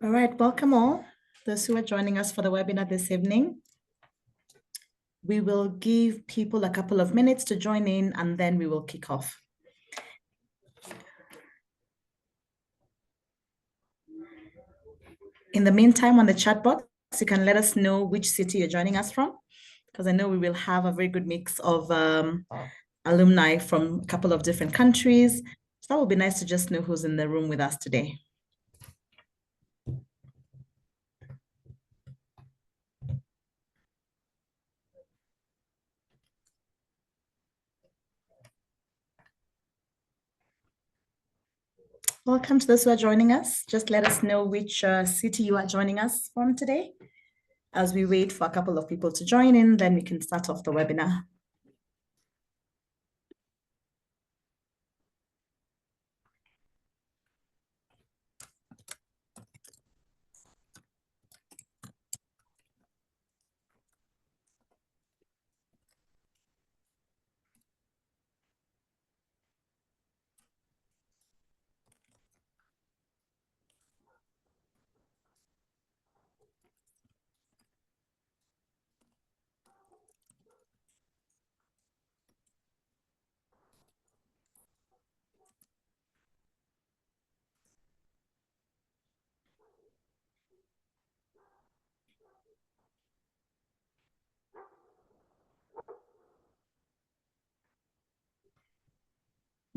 All right, welcome all those who are joining us for the webinar this evening. We will give people a couple of minutes to join in and then we will kick off. In the meantime, on the chat box, you can let us know which city you're joining us from, because I know we will have a very good mix of alumni from a couple of different countries. So that would be nice to just know who's in the room with us today. Welcome to those who are joining us. Just let us know which city you are joining us from today. As we wait for a couple of people to join in, then we can start off the webinar.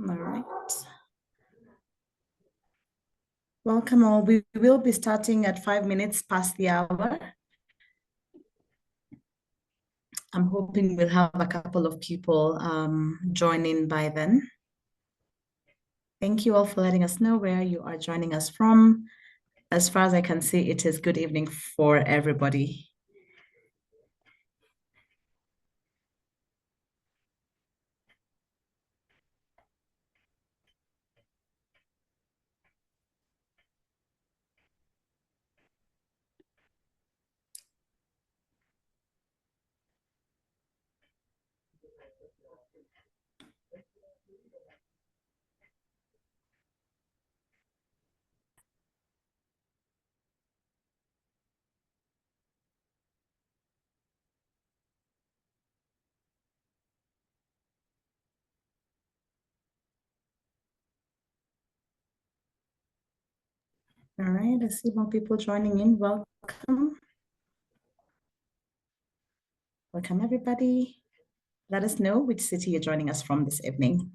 All right. Welcome all. We will be starting at 5 minutes past the hour. I'm hoping we'll have a couple of people join in by then. Thank you all for letting us know where you are joining us from. As far as I can see, it is good evening for everybody. All right, I see more people joining in. Welcome. Welcome, everybody. Let us know which city you're joining us from this evening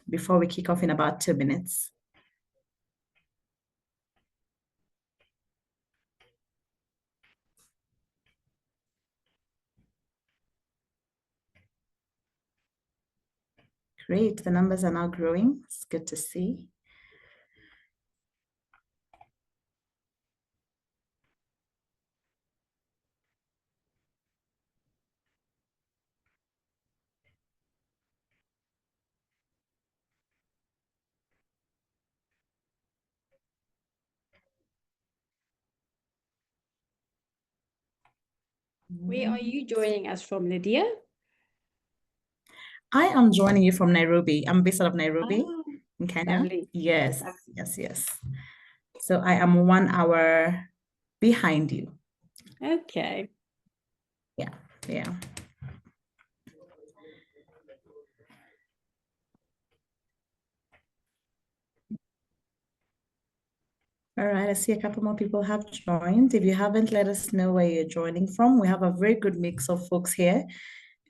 before we kick off in about 2 minutes. Great, the numbers are now growing. It's good to see. Where are you joining us from, Lydia? I am joining you from Nairobi. I'm based out of Nairobi in Kenya. Lovely. Yes, yes. So I am 1 hour behind you. Okay. Yeah. All right, I see a couple more people have joined. If you haven't, let us know where you're joining from. We have a very good mix of folks here.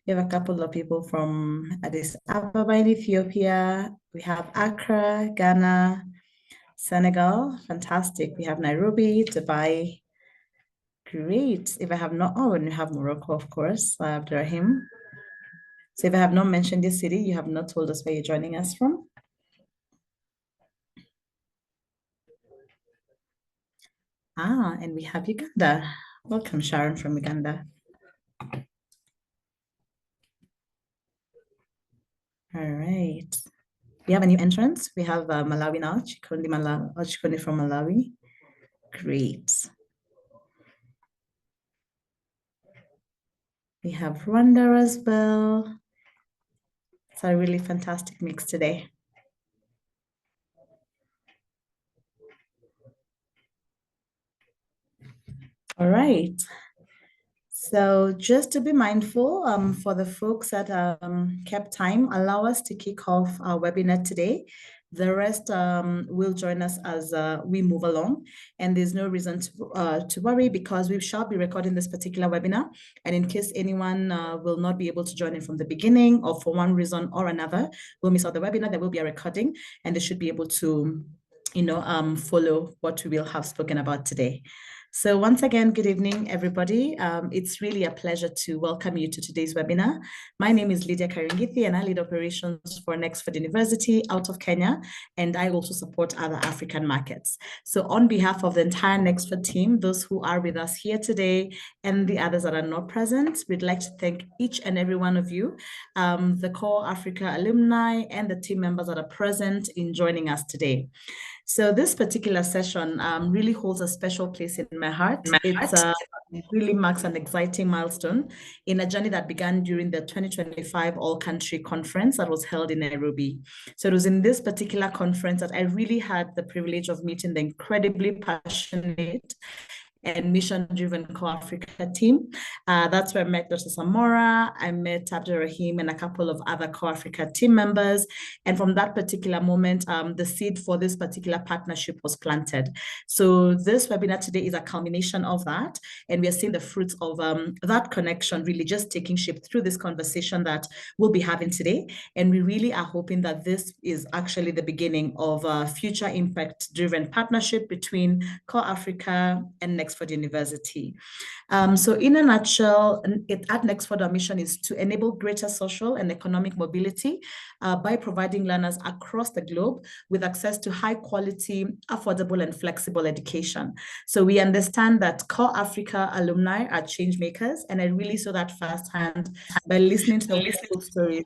We have a couple of people from Addis Ababa in Ethiopia. We have Accra, Ghana, Senegal. Fantastic. We have Nairobi, Dubai. Great. If I have not, and we have Morocco, of course. I have Abdurrahim. So if I have not mentioned this city, you have not told us where you're joining us from. And we have Uganda. Welcome, Sharon from Uganda. All right. We have a new entrance. We have Malawi now, Chikundi from Malawi. Great. We have Rwanda as well. It's a really fantastic mix today. All right. So just to be mindful, for the folks that kept time, allow us to kick off our webinar today. The rest will join us as we move along. And there's no reason to worry because we shall be recording this particular webinar. And in case anyone will not be able to join in from the beginning or for one reason or another, will miss out the webinar, there will be a recording and they should be able to follow what we will have spoken about today. So once again, good evening, everybody. It's really a pleasure to welcome you to today's webinar. My name is Lydia Karingithi, and I lead operations for Nexford University out of Kenya, and I also support other African markets. So on behalf of the entire Nexford team, those who are with us here today, and the others that are not present, we'd like to thank each and every one of you, the CorpsAfrica alumni, and the team members that are present in joining us today. So this particular session really holds a special place in my heart. It really marks an exciting milestone in a journey that began during the 2025 All-Country Conference that was held in Nairobi. So it was in this particular conference that I really had the privilege of meeting the incredibly passionate and mission-driven CorpsAfrica team. That's where I met Dr. Samora, I met Abdurrahim and a couple of other CorpsAfrica team members. And from that particular moment, the seed for this particular partnership was planted. So this webinar today is a culmination of that. And we are seeing the fruits of that connection really just taking shape through this conversation that we'll be having today. And we really are hoping that this is actually the beginning of a future impact-driven partnership between CorpsAfrica and Nexford University. So in a nutshell, at Nexford, our mission is to enable greater social and economic mobility by providing learners across the globe with access to high quality, affordable and flexible education. So we understand that CorpsAfrica alumni are change makers, and I really saw that firsthand by listening to the stories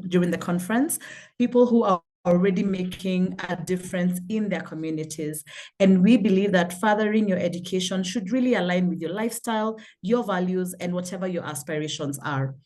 during the conference, people who are already making a difference in their communities. And we believe that furthering your education should really align with your lifestyle, your values, and whatever your aspirations are.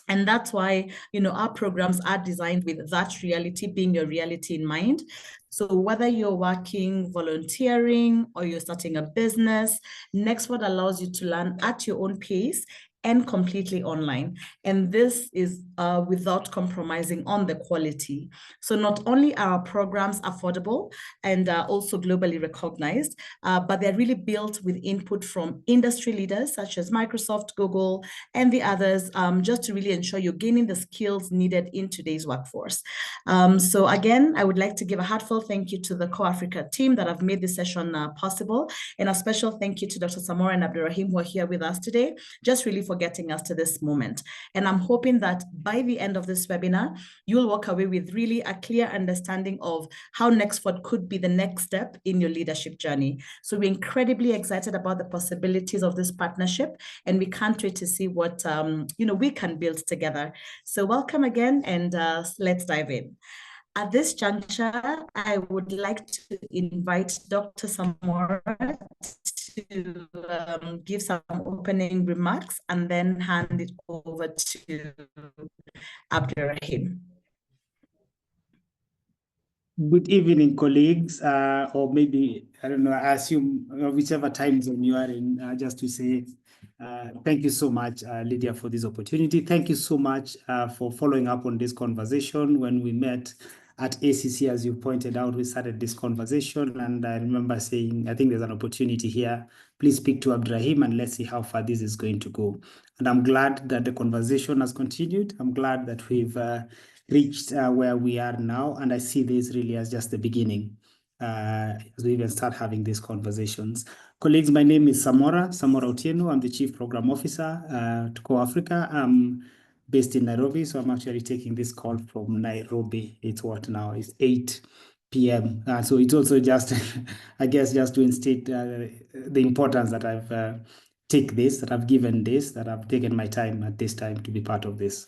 And that's why, our programs are designed with that reality being your reality in mind. So whether you're working, volunteering, or you're starting a business, Nexford allows you to learn at your own pace and completely online. And this is without compromising on the quality. So not only are our programs affordable and also globally recognized, but they're really built with input from industry leaders such as Microsoft, Google, and the others, just to really ensure you're gaining the skills needed in today's workforce. So again, I would like to give a heartfelt thank you to the CorpsAfrica team that have made this session possible. And a special thank you to Dr. Samora and Abdurrahim who are here with us today, just really for getting us to this moment. And I'm hoping that by the end of this webinar, you'll walk away with really a clear understanding of how Nexford could be the next step in your leadership journey. So we're incredibly excited about the possibilities of this partnership, and we can't wait to see what we can build together. So welcome again, and let's dive in. At this juncture, I would like to invite Dr. Samora to give some opening remarks and then hand it over to Abdurrahim. Good evening, colleagues, or maybe, I don't know, I assume whichever time zone you are in, just to say thank you so much, Lydia, for this opportunity. Thank you so much for following up on this conversation. When we met at ACC, as you pointed out, we started this conversation, and I remember saying, I think there's an opportunity here. Please speak to Abdurrahim and let's see how far this is going to go. And I'm glad that the conversation has continued. I'm glad that we've reached where we are now, and I see this really as just the beginning as we even start having these conversations. Colleagues, my name is Samora Otieno. I'm the Chief Program Officer to CorpsAfrica. I'm based in Nairobi, so I'm actually taking this call from Nairobi. It's what now? It's 8 p.m. So it's also just, I guess, just to instate the importance that I've given this, that I've taken my time at this time to be part of this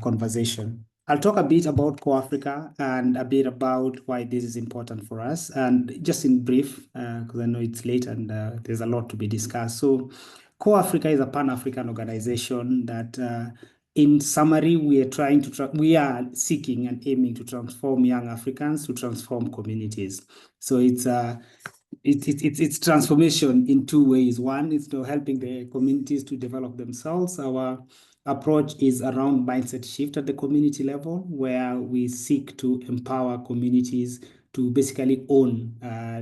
conversation. I'll talk a bit about CorpsAfrica and a bit about why this is important for us. And just in brief, because I know it's late and there's a lot to be discussed. So CorpsAfrica is a Pan-African organization that in summary, we are seeking and aiming to transform young Africans, to transform communities. So it's it's transformation in two ways. One is helping the communities to develop themselves. Our approach is around mindset shift at the community level, where we seek to empower communities to basically own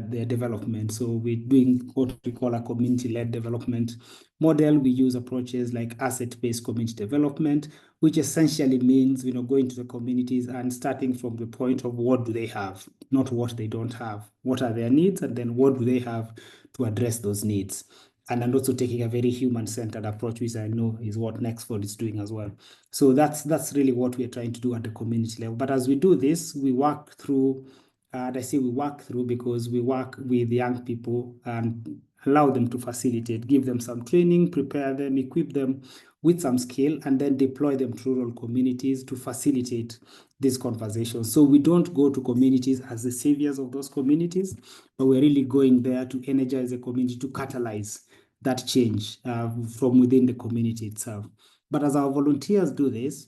their development. So we're doing what we call a community-led development model. We use approaches like asset-based community development, which essentially means going to the communities and starting from the point of what do they have, not what they don't have. What are their needs, and then what do they have to address those needs? And also taking a very human-centered approach, which I know is what Nexford is doing as well. So that's really what we're trying to do at the community level. But as we do this, we work through, and I say we work through because we work with young people and allow them to facilitate, give them some training, prepare them, equip them with some skill, and then deploy them to rural communities to facilitate these conversations. So we don't go to communities as the saviors of those communities, but we're really going there to energize the community, to catalyze that change from within the community itself. But as our volunteers do this,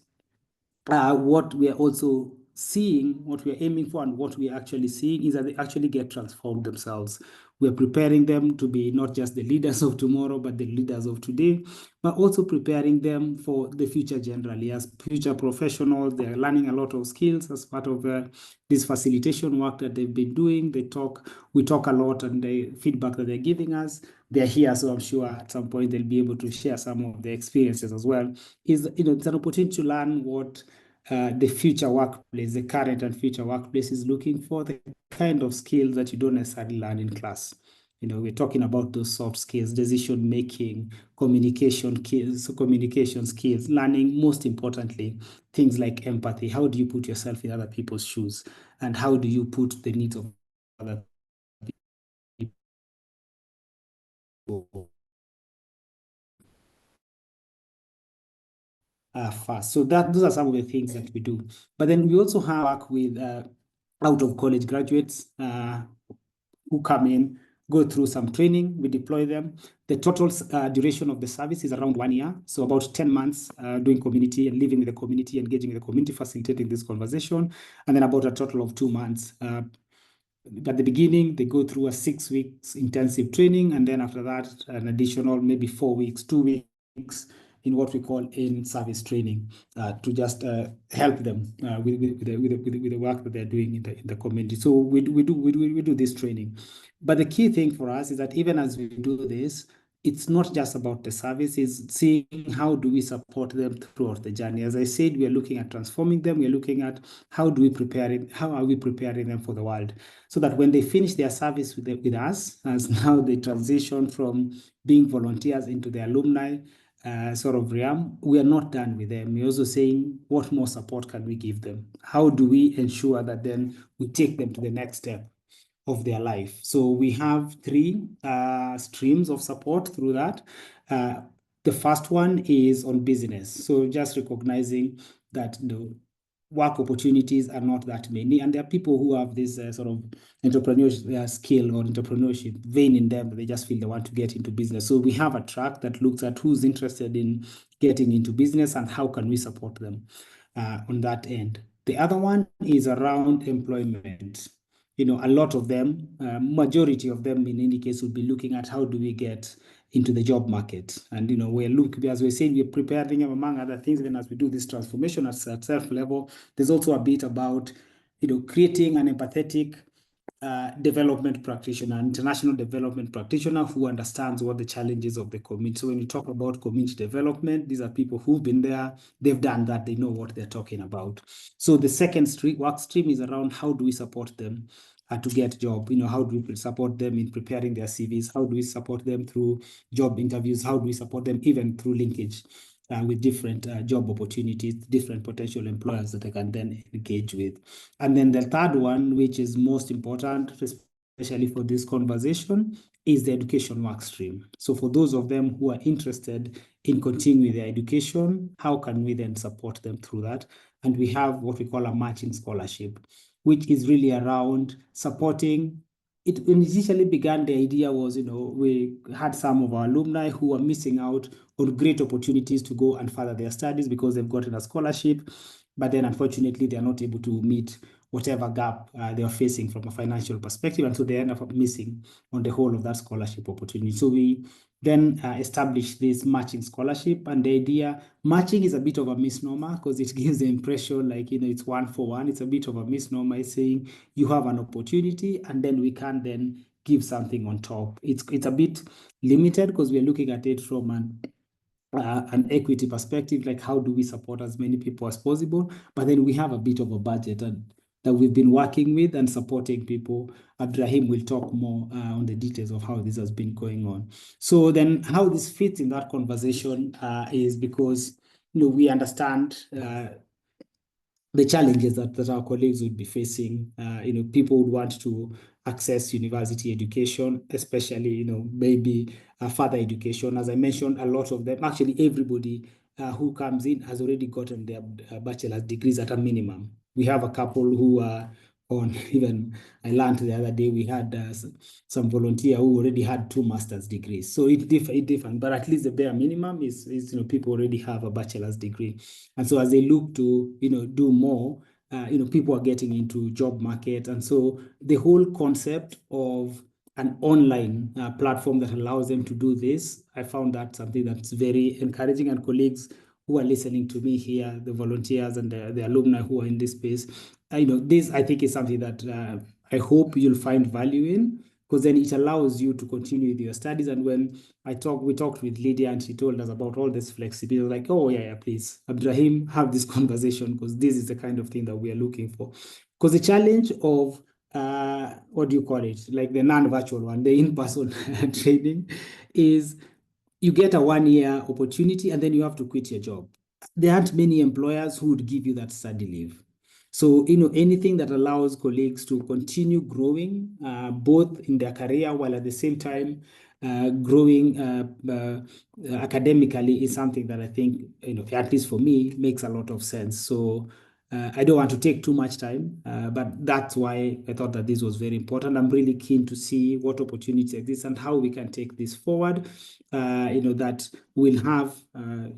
what we are also seeing, what we are aiming for, and what we are actually seeing is that they actually get transformed themselves. We're preparing them to be not just the leaders of tomorrow, but the leaders of today, but also preparing them for the future generally. As future professionals, they're learning a lot of skills as part of this facilitation work that they've been doing. We talk a lot, and the feedback that they're giving us, they're here, so I'm sure at some point they'll be able to share some of their experiences as well. It's an opportunity to learn what the future workplace, the current and future workplace is looking for, the kind of skills that you don't necessarily learn in class. We're talking about those soft skills, decision making, communication skills, learning, most importantly, things like empathy. How do you put yourself in other people's shoes? And how do you put the needs of other people first? So those are some of the things that we do. But then we also have work with out of college graduates who come in, go through some training, we deploy them. The total duration of the service is around 1 year, so about 10 months doing community and living with the community, engaging with the community, facilitating this conversation, and then about a total of 2 months. At the beginning, they go through a 6 weeks intensive training, and then after that, an additional maybe 4 weeks, 2 weeks in what we call in-service training to just help them with the work that they're doing in the community. So we do this training. But the key thing for us is that even as we do this, it's not just about the service, it's seeing how do we support them throughout the journey. As I said, we are looking at transforming them. We're looking at how are we preparing them for the world, so that when they finish their service with us, as now they transition from being volunteers into the alumni sort of realm, we are not done with them. We're also saying, what more support can we give them? How do we ensure that then we take them to the next step of their life? So we have 3 streams of support through that. The first one is on business. So just recognizing that the work opportunities are not that many, and there are people who have this sort of entrepreneurship skill or entrepreneurship vein in them, but they just feel they want to get into business. So we have a track that looks at who's interested in getting into business and how can we support them on that end. The other one is around employment. A lot of them, majority of them in any case, will be looking at how do we get into the job market. And, as we're saying, we're preparing them, among other things, even as we do this transformation at self level. There's also a bit about, creating an empathetic development practitioner, international development practitioner who understands what the challenges of the community. So when we talk about community development, these are people who've been there, they've done that, they know what they're talking about. So the second work stream is around how do we support them to get a job? How do we support them in preparing their CVs? How do we support them through job interviews? How do we support them even through linkage with different job opportunities, different potential employers that they can then engage with? And then the third one, which is most important, especially for this conversation, is the education work stream. So for those of them who are interested in continuing their education, how can we then support them through that? And we have what we call a matching scholarship, which is really around supporting it. When it initially began, the idea was, we had some of our alumni who were missing out on great opportunities to go and further their studies because they've gotten a scholarship. but then unfortunately they're not able to meet whatever gap they are facing from a financial perspective, and so they end up missing on the whole of that scholarship opportunity. So we then established this matching scholarship, and the idea, matching is a bit of a misnomer because it gives the impression like, it's 1-for-1. It's a bit of a misnomer. It's saying you have an opportunity and then we can then give something on top. It's a bit limited because we're looking at it from an equity perspective, like how do we support as many people as possible, but then we have a bit of a budget that we've been working with and supporting people. Abdrahim will talk more on the details of how this has been going on. So then how this fits in that conversation is because we understand the challenges that our colleagues would be facing. People would want to access university education, especially, maybe further education. As I mentioned, a lot of them, actually everybody who comes in has already gotten their bachelor's degrees at a minimum. We have a couple who are on, even I learned the other day, we had some volunteer who already had 2 master's degrees. So it different, but at least the bare minimum is people already have a bachelor's degree. And so as they look to, do more, people are getting into job market. And so the whole concept of an online platform that allows them to do this, I found that something that's very encouraging. And colleagues who are listening to me here, the volunteers and the alumni who are in this space, this I think is something that I hope you'll find value in, because then it allows you to continue with your studies. And when we talked with Lydia and she told us about all this flexibility, like, oh yeah, please, Abdrahim, have this conversation, because this is the kind of thing that we are looking for. Because the challenge of what do you call it? Like the non-virtual one, the in-person training, is you get a 1-year opportunity and then you have to quit your job. There aren't many employers who would give you that study leave. So, anything that allows colleagues to continue growing, both in their career while at the same time growing academically, is something that I think, at least for me, makes a lot of sense. So I don't want to take too much time, but that's why I thought that this was very important. I'm really keen to see what opportunities exist and how we can take this forward. That we'll have,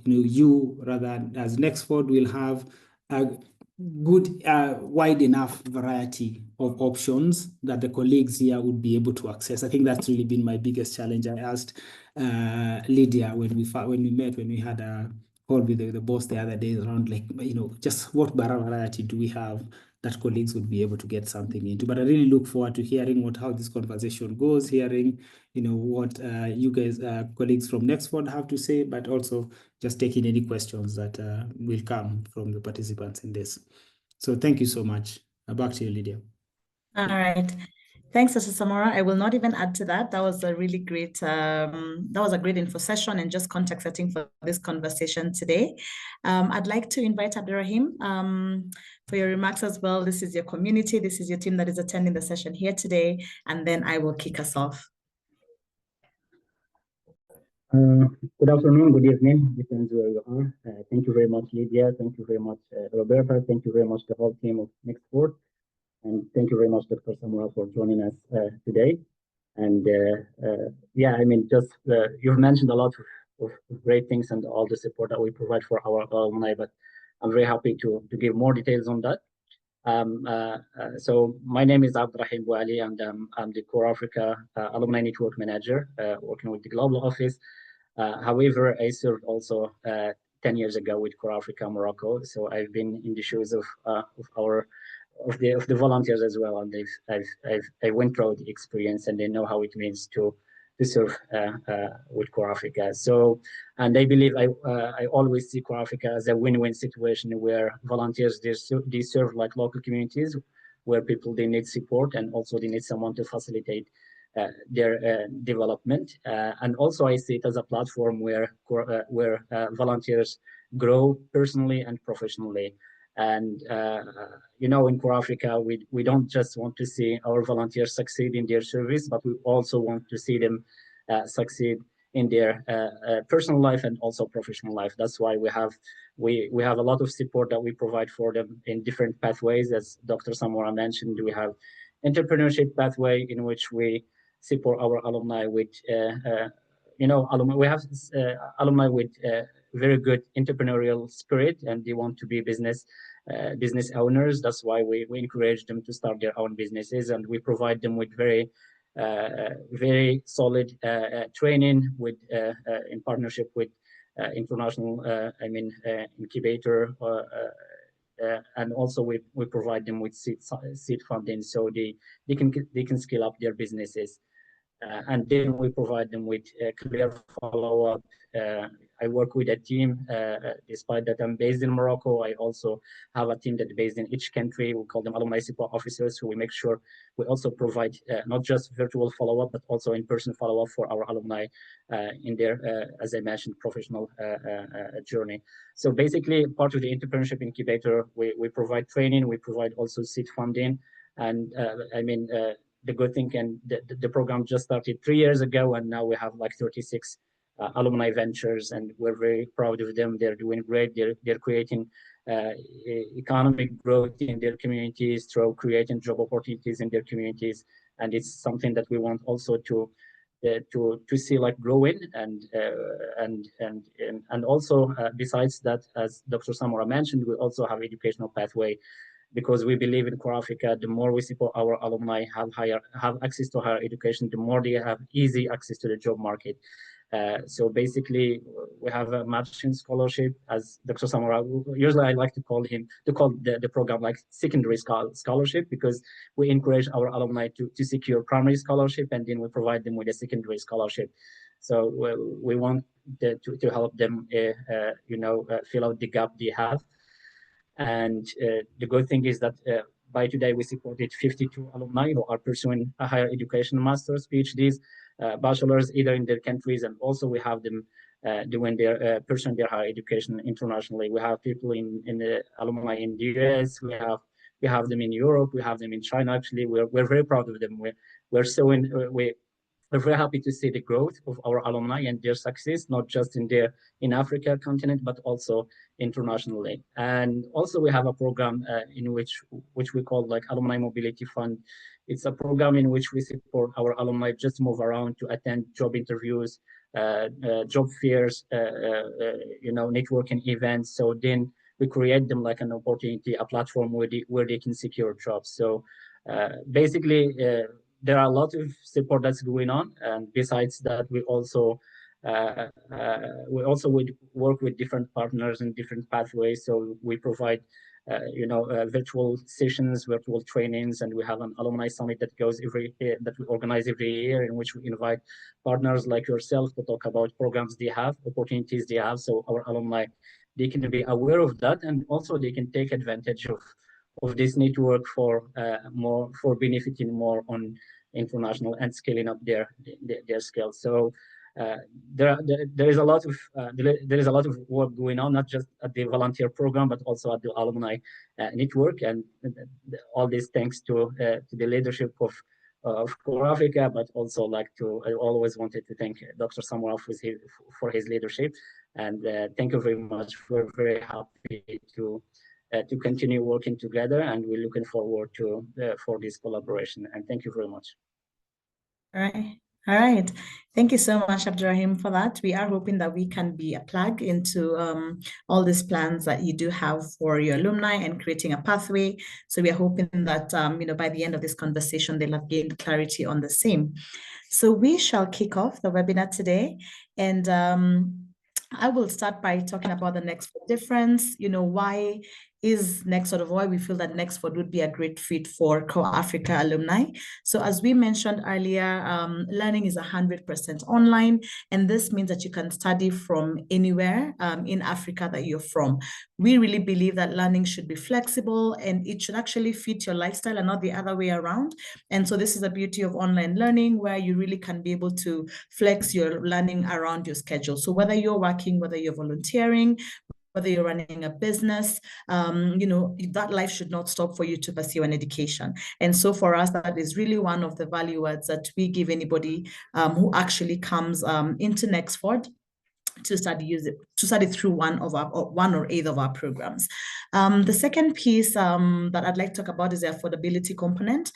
you rather as Nexford will have a good, wide enough variety of options that the colleagues here would be able to access. I think that's really been my biggest challenge. I asked Lydia when we had a call with the boss the other day around, like, just what variety do we have that colleagues would be able to get something into. But I really look forward to hearing how this conversation goes, hearing, what you guys, colleagues from Nexford have to say, but also just taking any questions that will come from the participants in this. So thank you so much. Back to you, Lydia. All right. Thanks, Dr. Samora. I will not even add to that. That was a really great, info session and just context setting for this conversation today. I'd like to invite Abdurrahim for your remarks as well. This is your community. This is your team that is attending the session here today, and then I will kick us off. Good afternoon, good evening, depends where you are. Thank you very much, Lydia. Thank you very much, Roberta. Thank you very much, the whole team of Nexford. And thank you very much, Dr. Samora, for joining us today. And you've mentioned a lot of great things and all the support that we provide for our alumni, but I'm very happy to give more details on that. So my name is Abdrahim Bouali, and I'm the CorpsAfrica Alumni Network Manager, working with the global office. However, I served also 10 years ago with CorpsAfrica Morocco, so I've been in the shoes of the volunteers as well, and I went through the experience, and they know how it means to serve with CorpsAfrica. So, and I believe I always see CorpsAfrica as a win-win situation where volunteers they serve like local communities where people they need support, and also they need someone to facilitate their development. And also I see it as a platform where volunteers grow personally and professionally. And in CorpsAfrica, we don't just want to see our volunteers succeed in their service, but we also want to see them succeed in their personal life and also professional life. That's why we have a lot of support that we provide for them in different pathways. As Dr. Samora mentioned, we have entrepreneurship pathway in which we support our alumni with we have alumni with very good entrepreneurial spirit, and they want to be business business owners. That's why we encourage them to start their own businesses, and we provide them with very solid training with in partnership with international incubator, and also we provide them with seed funding so they can scale up their businesses. And then we provide them with clear follow-up. I work with a team, despite that I'm based in Morocco. I also have a team that's based in each country. We call them alumni support officers, who we make sure we also provide not just virtual follow-up, but also in-person follow-up for our alumni in their, as I mentioned, professional journey. So basically, part of the entrepreneurship incubator, we provide training, we provide also seed funding, and the good thing, and the program just started 3 years ago, and now we have like 36 alumni ventures, and we're very proud of them. They're doing great. They're creating economic growth in their communities through creating job opportunities in their communities, and it's something that we want also to see like growing, and also besides that, as Dr. Samora mentioned, we also have educational pathway, because we believe in CorpsAfrica, the more we support our alumni have access to higher education, the more they have easy access to the job market. So basically, we have a matching scholarship, as Dr. Samora, usually I like to call the program like secondary scholarship, because we encourage our alumni to secure primary scholarship, and then we provide them with a secondary scholarship. So we want to help them, fill out the gap they have. And the good thing is that by today, we supported 52 alumni who are pursuing a higher education, master's, PhDs, bachelors, either in their countries, and also we have them doing pursuing their higher education internationally. We have people in the alumni in the US, we have them in Europe, we have them in China. Actually, we're very proud of them. We're very happy to see the growth of our alumni and their success, not just in Africa continent, but also internationally. And also we have a program in which we call like Alumni Mobility Fund. It's a program in which we support our alumni just to move around, to attend job interviews, job fairs, networking events. So then we create them like an opportunity, a platform where they can secure jobs. So basically, there are a lot of support that's going on, and besides that, we also would work with different partners in different pathways. So we provide, virtual sessions, virtual trainings, and we have an alumni summit that we organize every year, in which we invite partners like yourself to talk about programs they have, opportunities they have. So our alumni, they can be aware of that, and also they can take advantage of this network for benefiting more on international and scaling up their skills. So there is a lot of work going on, not just at the volunteer program, but also at the alumni network, and all this thanks to the leadership of CorpsAfrica, but also I always wanted to thank Dr. Samora for his leadership, and thank you very much. We're very happy to continue working together, and we're looking forward for this collaboration. And thank you very much. All right. Thank you so much, Abdurrahim, for that. We are hoping that we can be a plug into all these plans that you do have for your alumni and creating a pathway. So we are hoping that by the end of this conversation, they'll have gained clarity on the same. So we shall kick off the webinar today, and I will start by talking about the Nexford difference. Why is Nexford, why we feel that Nexford would be a great fit for CorpsAfrica alumni. So as we mentioned earlier, learning is 100% online, and this means that you can study from anywhere in Africa that you're from. We really believe that learning should be flexible, and it should actually fit your lifestyle and not the other way around. And so this is the beauty of online learning, where you really can be able to flex your learning around your schedule. So whether you're working, whether you're volunteering, whether you're running a business, that life should not stop for you to pursue an education. And so for us, that is really one of the value adds that we give anybody who actually comes into Nexford. to study through one or either of our programs. The second piece that I'd like to talk about is the affordability component.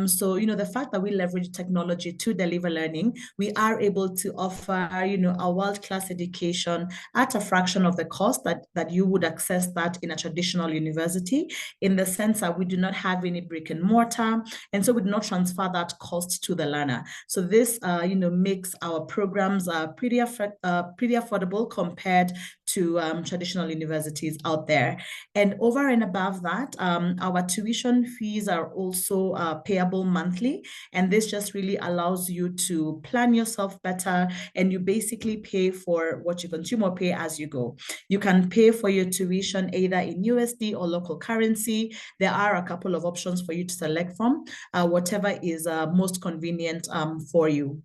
So, the fact that we leverage technology to deliver learning, we are able to offer, a world-class education at a fraction of the cost that you would access that in a traditional university, in the sense that we do not have any brick and mortar, and so we do not transfer that cost to the learner. So this, makes our programs pretty affordable compared to traditional universities out there. And over and above that, our tuition fees are also payable monthly. And this just really allows you to plan yourself better, and you basically pay for what you consume or pay as you go. You can pay for your tuition either in USD or local currency. There are a couple of options for you to select from, whatever is most convenient for you.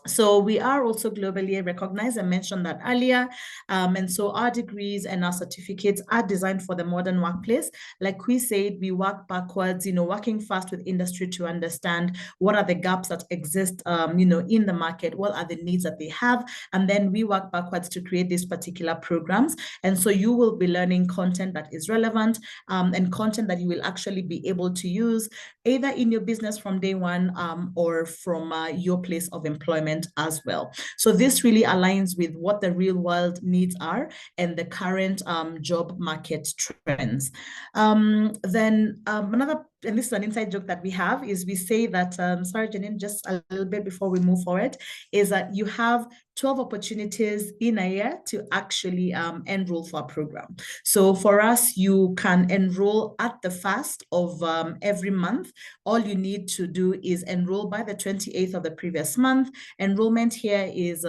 So we are also globally recognized. I mentioned that earlier. And so our degrees and our certificates are designed for the modern workplace. Like we said, we work backwards, working fast with industry to understand what are the gaps that exist, in the market, what are the needs that they have. And then we work backwards to create these particular programs. And so you will be learning content that is relevant, and content that you will actually be able to use either in your business from day one, or from your place of employment as well. So this really aligns with what the real world needs are and the current job market trends. Then another, and this is an inside joke that we have, is we say that, sorry, Janine, just a little bit before we move forward, is that you have 12 opportunities in a year to actually enroll for a program. So for us, you can enroll at the first of every month. All you need to do is enroll by the 28th of the previous month. Enrollment here is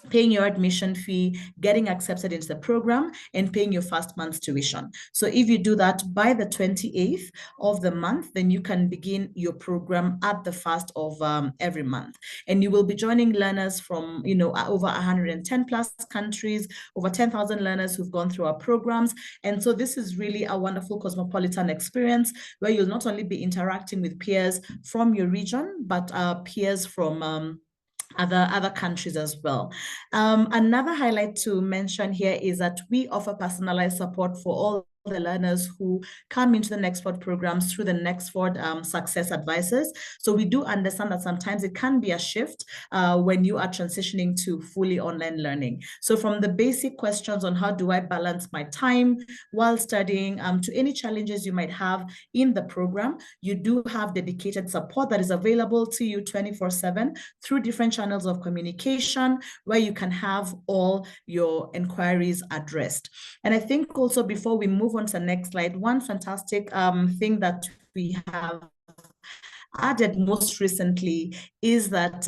paying your admission fee, getting accepted into the program, and paying your first month's tuition. So if you do that by the 28th of the month, then you can begin your program at the first of every month. And you will be joining learners from, over 110 plus countries, over 10,000 learners who've gone through our programs. And so this is really a wonderful cosmopolitan experience where you'll not only be interacting with peers from your region, but peers from other countries as well. Another highlight to mention here is that we offer personalized support for all the learners who come into the Nexford programs through the Nexford Success Advisors. So we do understand that sometimes it can be a shift when you are transitioning to fully online learning. So from the basic questions on how do I balance my time while studying, to any challenges you might have in the program, you do have dedicated support that is available to you 24/7 through different channels of communication where you can have all your inquiries addressed. And I think also, before we move on to the next slide, one fantastic thing that we have added most recently is that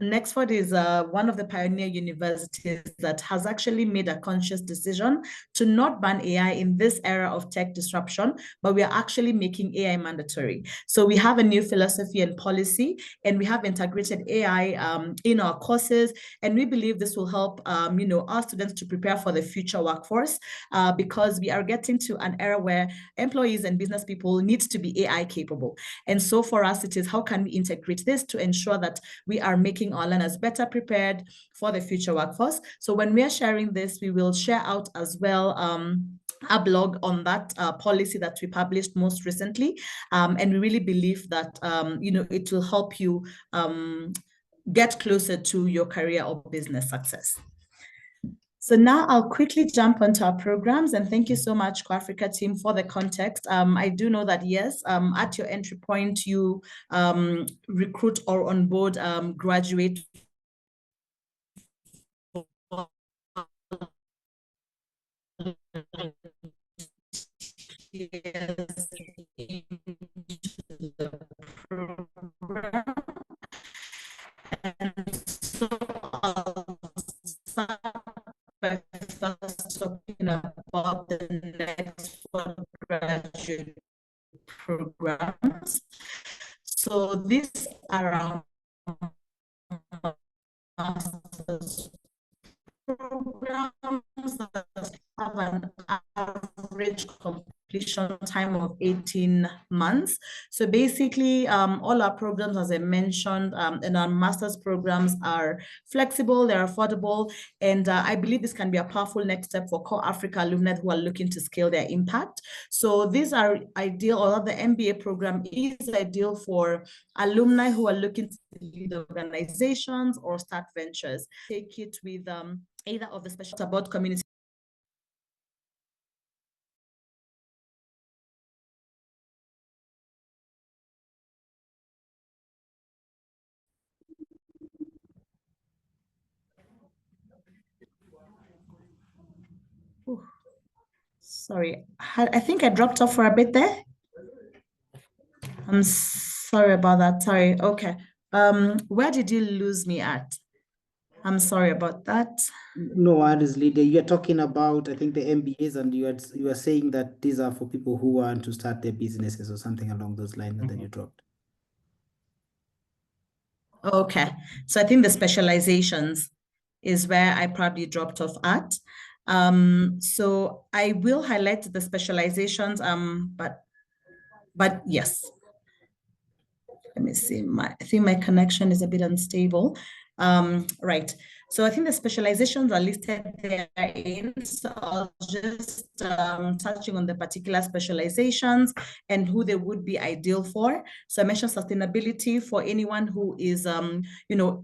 Nexford is one of the pioneer universities that has actually made a conscious decision to not ban AI in this era of tech disruption, but we are actually making AI mandatory. So we have a new philosophy and policy, and we have integrated AI in our courses, and we believe this will help our students to prepare for the future workforce, because we are getting to an era where employees and business people need to be AI capable. And so for us, it is how can we integrate this to ensure that we are making our learners better prepared for the future workforce. So when we are sharing this, we will share out as well a blog on that policy that we published most recently. And we really believe that, it will help you get closer to your career or business success. So now I'll quickly jump onto our programs, and thank you so much, CorpsAfrica team, for the context. I do know that, yes, at your entry point, you recruit or onboard graduate program. And so I'll start by first talking about the next one, graduate programs. So these are our master's programs that have an average completion completion time of 18 months. So basically, all our programs, as I mentioned, and our master's programs are flexible, they're affordable, and I believe this can be a powerful next step for CorpsAfrica alumni who are looking to scale their impact. So these are ideal, or the MBA program is ideal for alumni who are looking to lead organizations or start ventures. Take it with either of the special about community. Ooh, sorry, I think I dropped off for a bit there. I'm sorry about that. Sorry. Okay. Where did you lose me at? I'm sorry about that. No worries, leader. You're talking about, I think, the MBAs, and you are saying that these are for people who want to start their businesses or something along those lines, and then you dropped. Okay. So I think the specializations is where I probably dropped off at. So I will highlight the specializations, but yes. Let me see, I think my connection is a bit unstable. Right. So I think the specializations are listed therein. So I'll just touching on the particular specializations and who they would be ideal for. So I mentioned sustainability for anyone who is,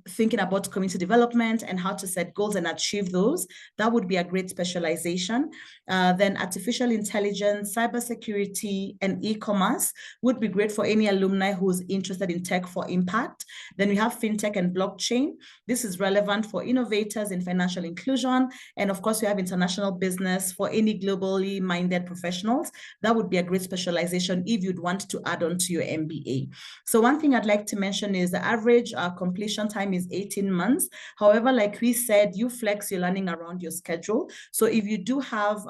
thinking about community development and how to set goals and achieve those. That would be a great specialization. Then artificial intelligence, cybersecurity, and e-commerce would be great for any alumni who's interested in tech for impact. Then we have fintech and blockchain. This is relevant for innovators in financial inclusion. And of course, we have international business for any globally minded professionals. That would be a great specialization if you'd want to add on to your MBA. So one thing I'd like to mention is the average completion time is 18 months. However, like we said, you flex your learning around your schedule. So if you do have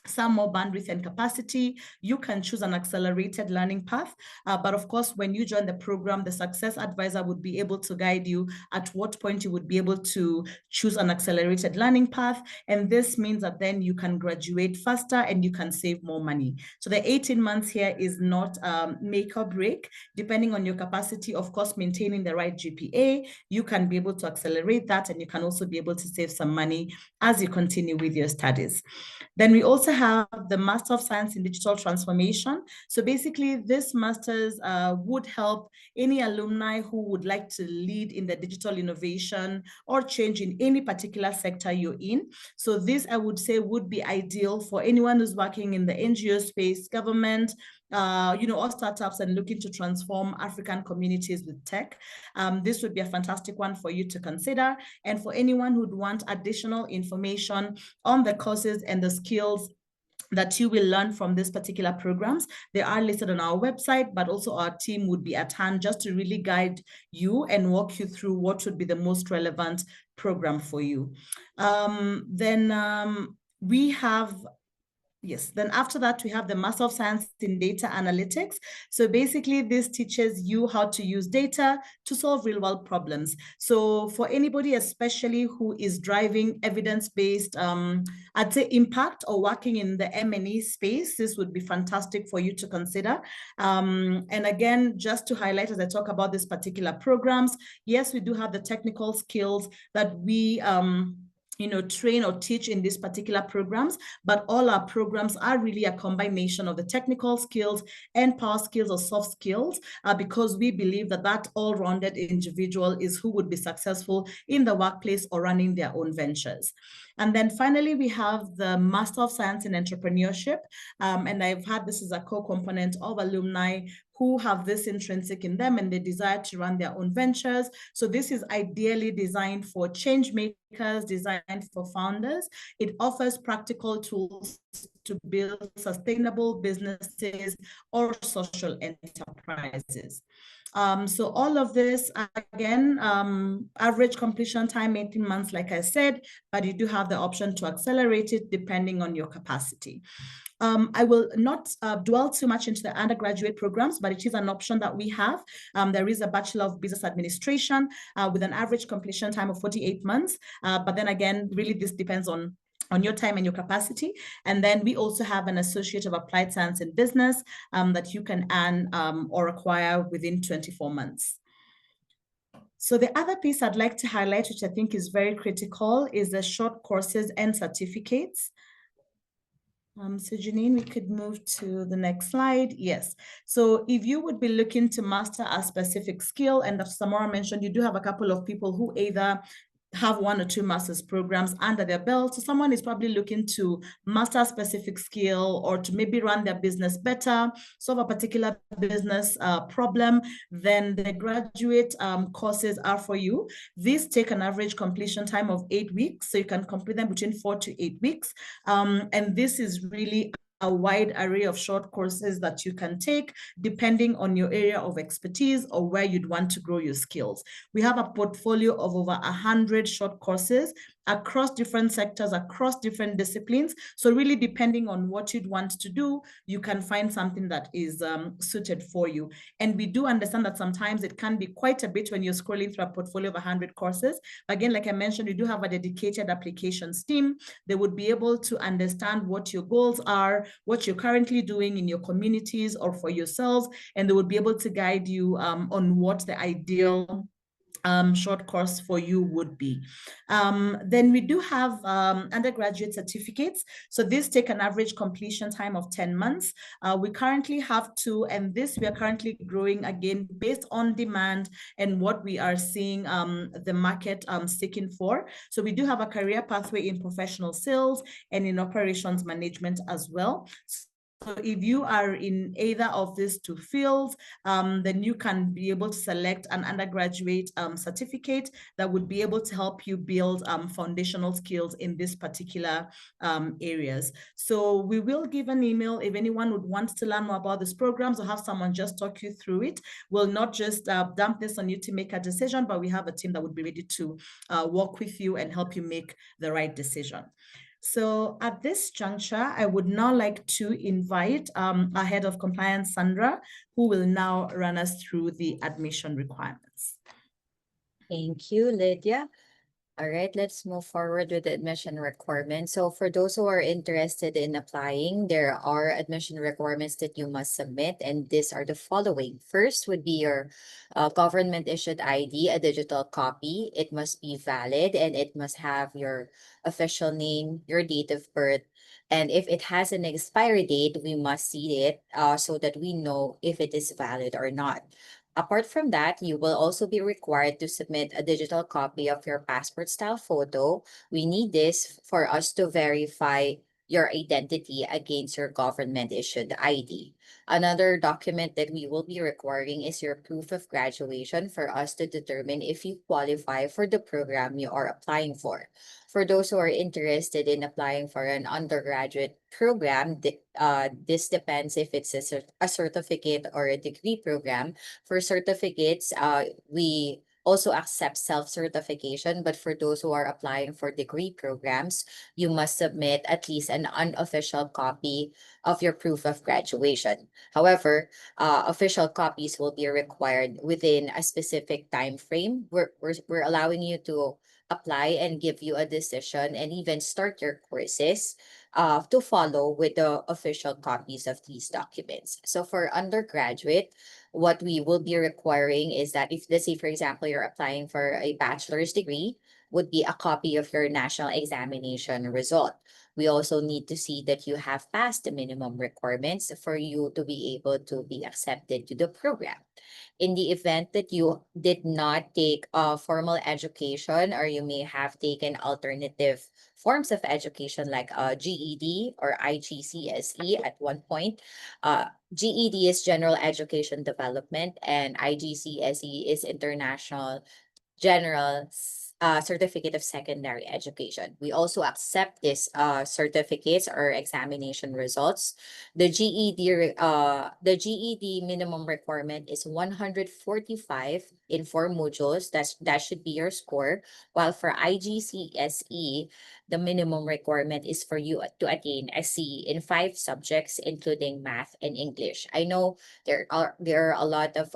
some more bandwidth and capacity, you can choose an accelerated learning path. But of course, when you join the program, the success advisor would be able to guide you at what point you would be able to choose an accelerated learning path. And this means that then you can graduate faster and you can save more money. So the 18 months here is not make or break. Depending on your capacity, of course, maintaining the right GPA, you can be able to accelerate that, and you can also be able to save some money as you continue with your studies. Then we also have the Master of Science in Digital Transformation. So basically, this master's would help any alumni who would like to lead in the digital innovation or change in any particular sector you're in. So this, I would say, would be ideal for anyone who's working in the NGO space, government, all startups and looking to transform African communities with tech. This would be a fantastic one for you to consider. And for anyone who'd want additional information on the courses and the skills that you will learn from these particular programs, they are listed on our website, but also our team would be at hand just to really guide you and walk you through what would be the most relevant program for you. We have Yes, then after that, we have the Master of Science in Data Analytics. So basically, this teaches you how to use data to solve real-world problems. So for anybody, especially who is driving evidence-based, I'd say impact or working in the M&E space, this would be fantastic for you to consider. And again, just to highlight as I talk about these particular programs, yes, we do have the technical skills that we train or teach in these particular programs, but all our programs are really a combination of the technical skills and power skills or soft skills, because we believe that that all-rounded individual is who would be successful in the workplace or running their own ventures. And then finally, we have the Master of Science in Entrepreneurship. And I've had this as a core component of alumni who have this intrinsic in them and they desire to run their own ventures. So this is ideally designed for change makers, designed for founders. It offers practical tools to build sustainable businesses or social enterprises. So all of this, again, average completion time, 18 months, like I said, but you do have the option to accelerate it depending on your capacity. I will not dwell too much into the undergraduate programs, but it is an option that we have. There is a Bachelor of Business Administration with an average completion time of 48 months. But then again, really this depends on on your time and your capacity. And then we also have an Associate of Applied Science in Business that you can earn or acquire within 24 months. So the other piece I'd like to highlight, which I think is very critical, is the short courses and certificates. So Janine, we could move to the next slide. Yes. So if you would be looking to master a specific skill, and as Samora mentioned, you do have a couple of people who either have 1 or 2 master's programs under their belt. So someone is probably looking to master a specific skill or to maybe run their business better, solve a particular business problem, then the graduate courses are for you. These take an average completion time of 8 weeks. So you can complete them between 4 to 8 weeks. And this is really a wide array of short courses that you can take depending on your area of expertise or where you'd want to grow your skills. We have a portfolio of over 100 short courses across different sectors, across different disciplines. So really depending on what you'd want to do, you can find something that is suited for you. And we do understand that sometimes it can be quite a bit when you're scrolling through a portfolio of 100 courses. Again, like I mentioned, we do have a dedicated applications team. They would be able to understand what your goals are, what you're currently doing in your communities or for yourselves, and they would be able to guide you on what the ideal short course for you would be. Then we do have undergraduate certificates. So these take an average completion time of 10 months. We currently have 2, and this we are currently growing again based on demand and what we are seeing the market seeking for. So we do have a career pathway in professional sales and in operations management as well. So if you are in either of these 2 fields, then you can be able to select an undergraduate certificate that would be able to help you build foundational skills in these particular areas. So we will give an email if anyone would want to learn more about these programs or have someone just talk you through it. We'll not just dump this on you to make a decision, but we have a team that would be ready to work with you and help you make the right decision. So at this juncture, I would now like to invite our head of compliance, Sandra, who will now run us through the admission requirements. Thank you, Lydia. All right, let's move forward with the admission requirements. So for those who are interested in applying, there are admission requirements that you must submit, and these are the following. First would be your government-issued ID, a digital copy. It must be valid, and it must have your official name, your date of birth, and if it has an expiry date, we must see it so that we know if it is valid or not. Apart from that, you will also be required to submit a digital copy of your passport style photo. We need this for us to verify your identity against your government issued ID. Another document that we will be requiring is your proof of graduation for us to determine if you qualify for the program you are applying for. For those who are interested in applying for an undergraduate program, this depends if it's a certificate or a degree program. For certificates, we also accept self-certification, but for those who are applying for degree programs, you must submit at least an unofficial copy of your proof of graduation. However, official copies will be required within a specific time frame. We're allowing you to apply and give you a decision and even start your courses to follow with the official copies of these documents. So for undergraduate, what we will be requiring is that if, let's say, for example, you're applying for a bachelor's degree, would be a copy of your national examination result. We also need to see that you have passed the minimum requirements for you to be able to be accepted to the program. In the event that you did not take a formal education, or you may have taken alternative forms of education like GED or IGCSE at one point, GED is General Education Development, and IGCSE is International General Certificate of Secondary Education. We also accept these certificates or examination results. The GED minimum requirement is 145 in 4 modules. That should be your score. While for IGCSE, the minimum requirement is for you to attain a C in 5 subjects, including math and English. I know there are a lot of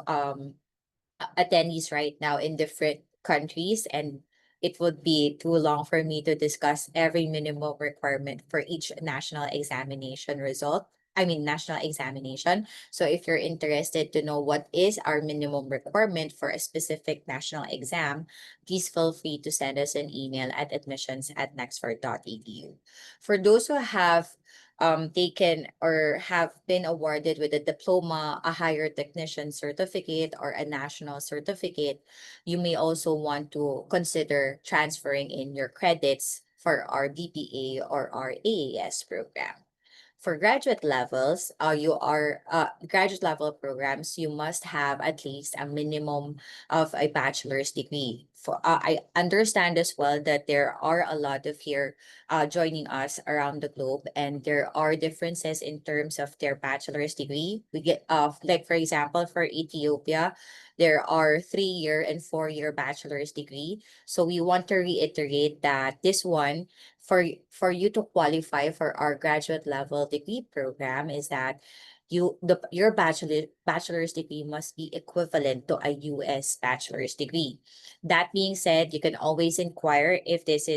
attendees right now in different countries, and it would be too long for me to discuss every minimum requirement for each national examination result. I mean, national examination. So if you're interested to know what is our minimum requirement for a specific national exam, please feel free to send us an email at admissions@nexford.edu. For those who have taken or have been awarded with a diploma, a higher technician certificate, or a national certificate, you may also want to consider transferring in your credits for our DPA or our AAS program. For graduate levels, graduate level programs, you must have at least a minimum of a bachelor's degree. I understand as well that there are a lot of here joining us around the globe, and there are differences in terms of their bachelor's degree. We get like for example, for Ethiopia, there are 3-year and 4-year bachelor's degree. So we want to reiterate that this one, for you to qualify for our graduate level degree program, is that your bachelor's degree must be equivalent to a US bachelor's degree. That being said, you can always inquire if this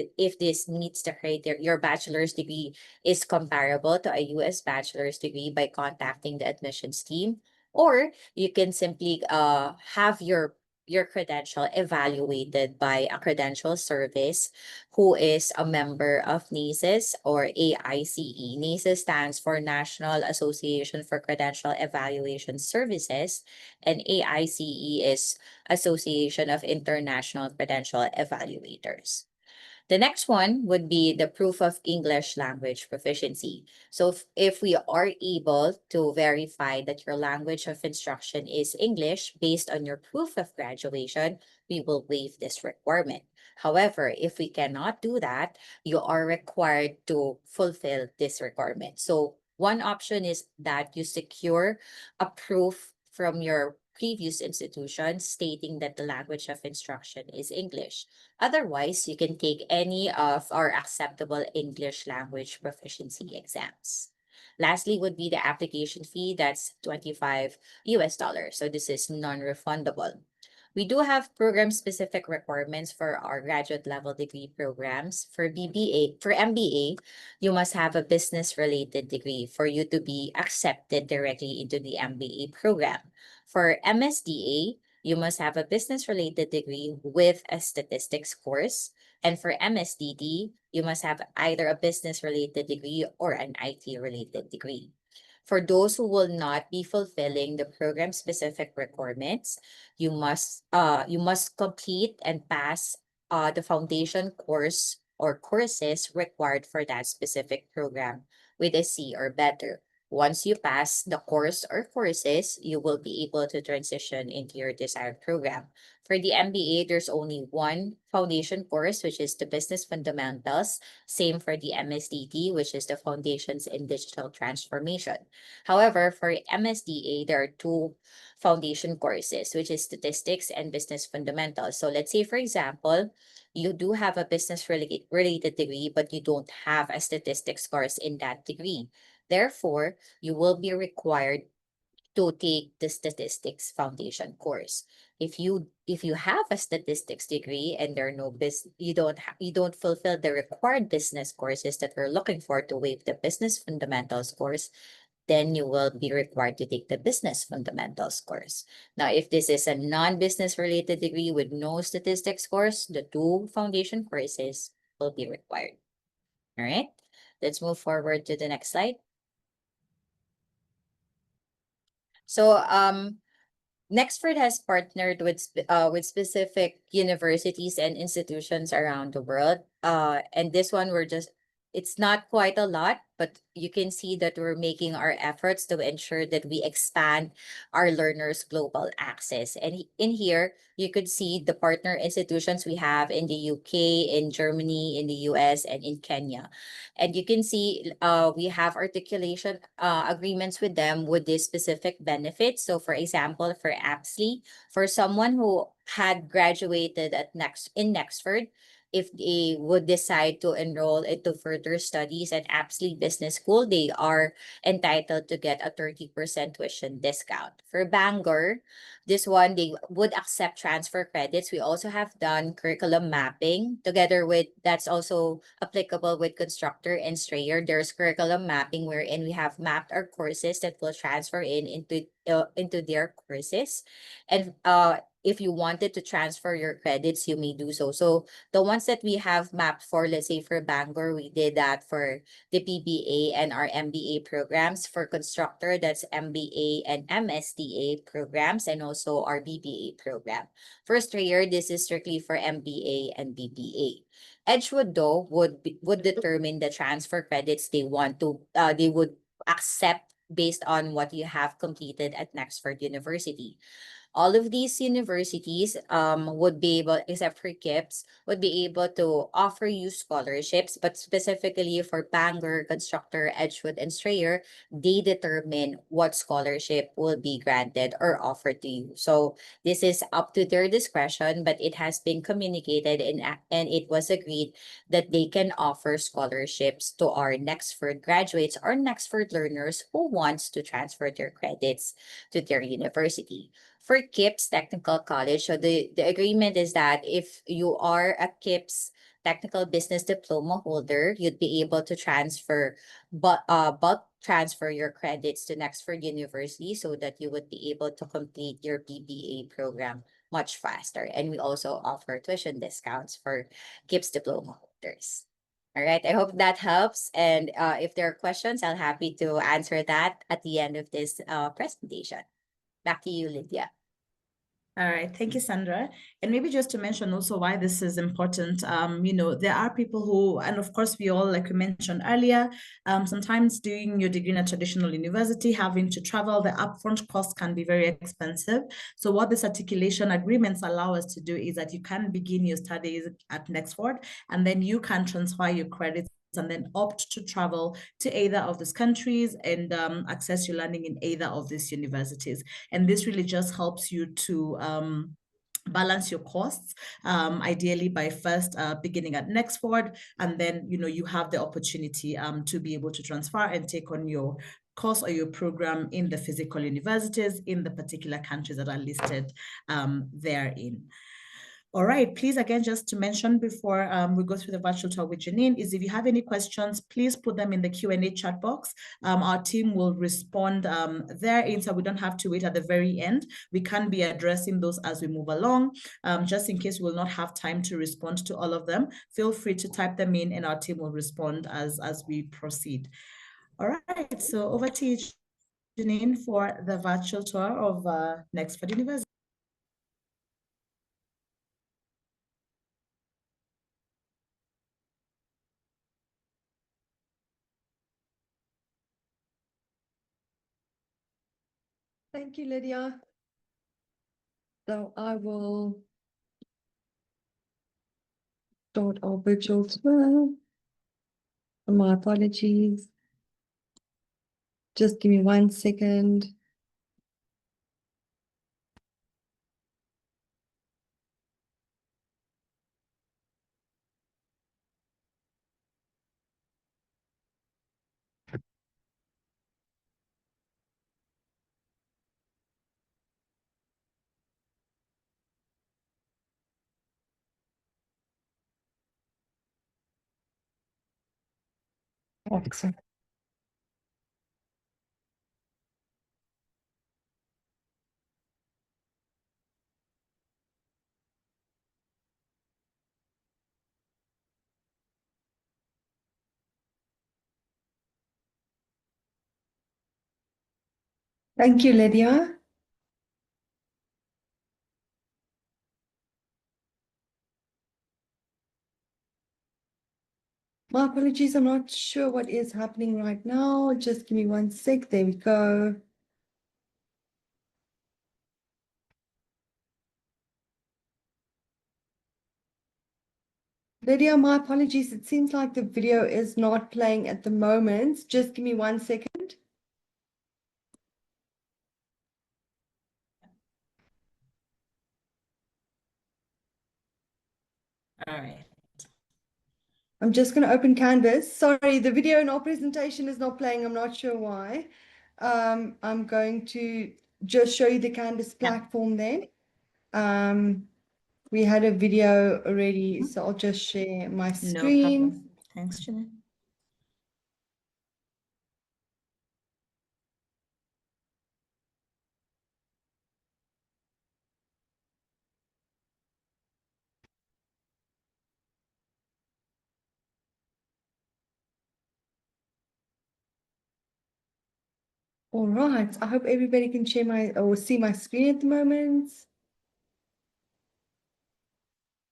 meets the criteria, your bachelor's degree is comparable to a US bachelor's degree, by contacting the admissions team, or you can simply have your credential evaluated by a credential service who is a member of NACES or AICE. NACES stands for National Association for Credential Evaluation Services, and AICE is Association of International Credential Evaluators. The next one would be the proof of English language proficiency. So if we are able to verify that your language of instruction is English based on your proof of graduation, we will waive this requirement. However, if we cannot do that, you are required to fulfill this requirement. So one option is that you secure a proof from your previous institution stating that the language of instruction is English. Otherwise, you can take any of our acceptable English language proficiency exams. Lastly would be the application fee. That's $25 US. So this is non-refundable. We do have program-specific requirements for our graduate level degree programs. For MBA, you must have a business-related degree for you to be accepted directly into the MBA program. For MSDA, you must have a business-related degree with a statistics course. And for MSDD, you must have either a business-related degree or an IT-related degree. For those who will not be fulfilling the program-specific requirements, you must complete and pass the foundation course or courses required for that specific program with a C or better. Once you pass the course or courses, you will be able to transition into your desired program. For the MBA, there's only one foundation course, which is the Business Fundamentals. Same for the MSDT, which is the Foundations in Digital Transformation. However, for MSDA, there are two foundation courses, which is Statistics and Business Fundamentals. So let's say, for example, you do have a business-related degree, but you don't have a statistics course in that degree. Therefore, you will be required to take the statistics foundation course. If you have a statistics degree and there are no you don't fulfill the required business courses that we're looking for to waive the business fundamentals course, then you will be required to take the business fundamentals course. Now, if this is a non-business related degree with no statistics course, the two foundation courses will be required. All right, let's move forward to the next slide. So Nexford has partnered with specific universities and institutions around the world. And this one it's not quite a lot, but you can see that we're making our efforts to ensure that we expand our learners' global access. And in here, you could see the partner institutions we have in the UK, in Germany, in the US, and in Kenya. And you can see we have articulation agreements with them with this specific benefits. So for example, for APSLE, for someone who had graduated in Nexford, if they would decide to enroll into further studies at Apsley Business School, they are entitled to get a 30% tuition discount. For Bangor, this one, they would accept transfer credits. We also have done curriculum mapping together with, that's also applicable with Constructor and Strayer. There's curriculum mapping wherein we have mapped our courses that will transfer into their courses. And if you wanted to transfer your credits, you may do so. So the ones that we have mapped for, let's say for Bangor, we did that for the PBA and our MBA programs. For Constructor, that's MBA and MSDA programs, and also our BBA program. For Strayer, this is strictly for MBA and BBA. Edgewood, though, would determine the transfer credits they want to, they would accept based on what you have completed at Nexford University. All of these universities would be able, except for KIPS, would be able to offer you scholarships, but specifically for Bangor, Constructor, Edgewood, and Strayer, they determine what scholarship will be granted or offered to you. So this is up to their discretion, but it has been communicated and it was agreed that they can offer scholarships to our Nexford graduates or Nexford learners who wants to transfer their credits to their university. For KIPS Technical College, so the agreement is that if you are a KIPS Technical Business Diploma holder, you'd be able to transfer, bulk transfer your credits to Nexford University so that you would be able to complete your BBA program much faster. And we also offer tuition discounts for KIPS Diploma holders. All right, I hope that helps. And if there are questions, I'll happy to answer that at the end of this presentation. Back to you, Lydia. All right, thank you, Sandra. And maybe just to mention also why this is important, there are people who, and of course we all, like we mentioned earlier, sometimes doing your degree in a traditional university, having to travel, the upfront cost can be very expensive. So what this articulation agreements allow us to do is that you can begin your studies at Nexford, and then you can transfer your credits and then opt to travel to either of these countries and access your learning in either of these universities. And this really just helps you to balance your costs, ideally by first beginning at Nexford, and then you have the opportunity to be able to transfer and take on your course or your program in the physical universities in the particular countries that are listed therein. All right, please, again, just to mention before we go through the virtual tour with Janine, is if you have any questions, please put them in the Q&A chat box. Our team will respond therein, so we don't have to wait at the very end. We can be addressing those as we move along. Just in case we will not have time to respond to all of them, feel free to type them in and our team will respond as we proceed. All right, so over to you, Janine, for the virtual tour of Nexford University. Thank you, Lydia. So I will start our virtual tour. My apologies. Just give me 1 second. Excellent. Thank you, Lydia. My apologies, I'm not sure what is happening right now. Just give me 1 sec. There we go. Lydia, my apologies. It seems like the video is not playing at the moment. Just give me 1 second. All right. I'm just going to open Canvas. Sorry, the video in our presentation is not playing. I'm not sure why. I'm going to just show you the Canvas platform there. We had a video already, so I'll just share my No screen. problem. Thanks, Jeanette. All right. I hope everybody can share my or see my screen at the moment.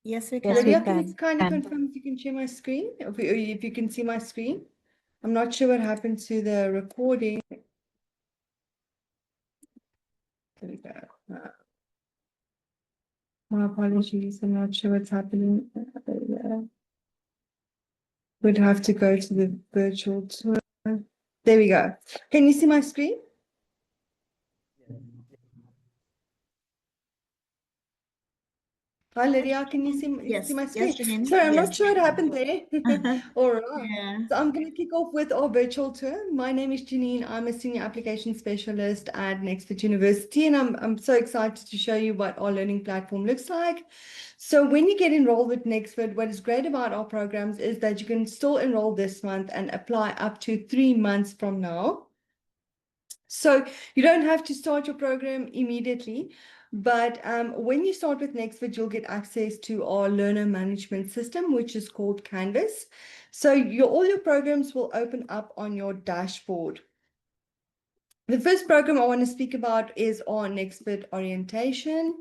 Yes, we Yes, can. we Lydia, can you can. kindly confirm if you can share my screen? If you can see my screen? I'm not sure what happened to the recording. There we go. My apologies. I'm not sure what's happening. Would have to go to the virtual tour. There we go. Can you see my screen? Hi, Lydia, can you see, Yes, see my yes, screen? Janine. Sorry, I'm Yes. not sure what happened there. All right. Yeah. So I'm going to kick off with our virtual tour. My name is Janine. I'm a senior application specialist at Nexford University, and I'm so excited to show you what our learning platform looks like. So when you get enrolled with Nexford, what is great about our programs is that you can still enroll this month and apply up to 3 months from now. So you don't have to start your program immediately, but when you start with Nexford, you'll get access to our learner management system, which is called Canvas. So all your programs will open up on your dashboard. The first program I want to speak about is our Nexford orientation.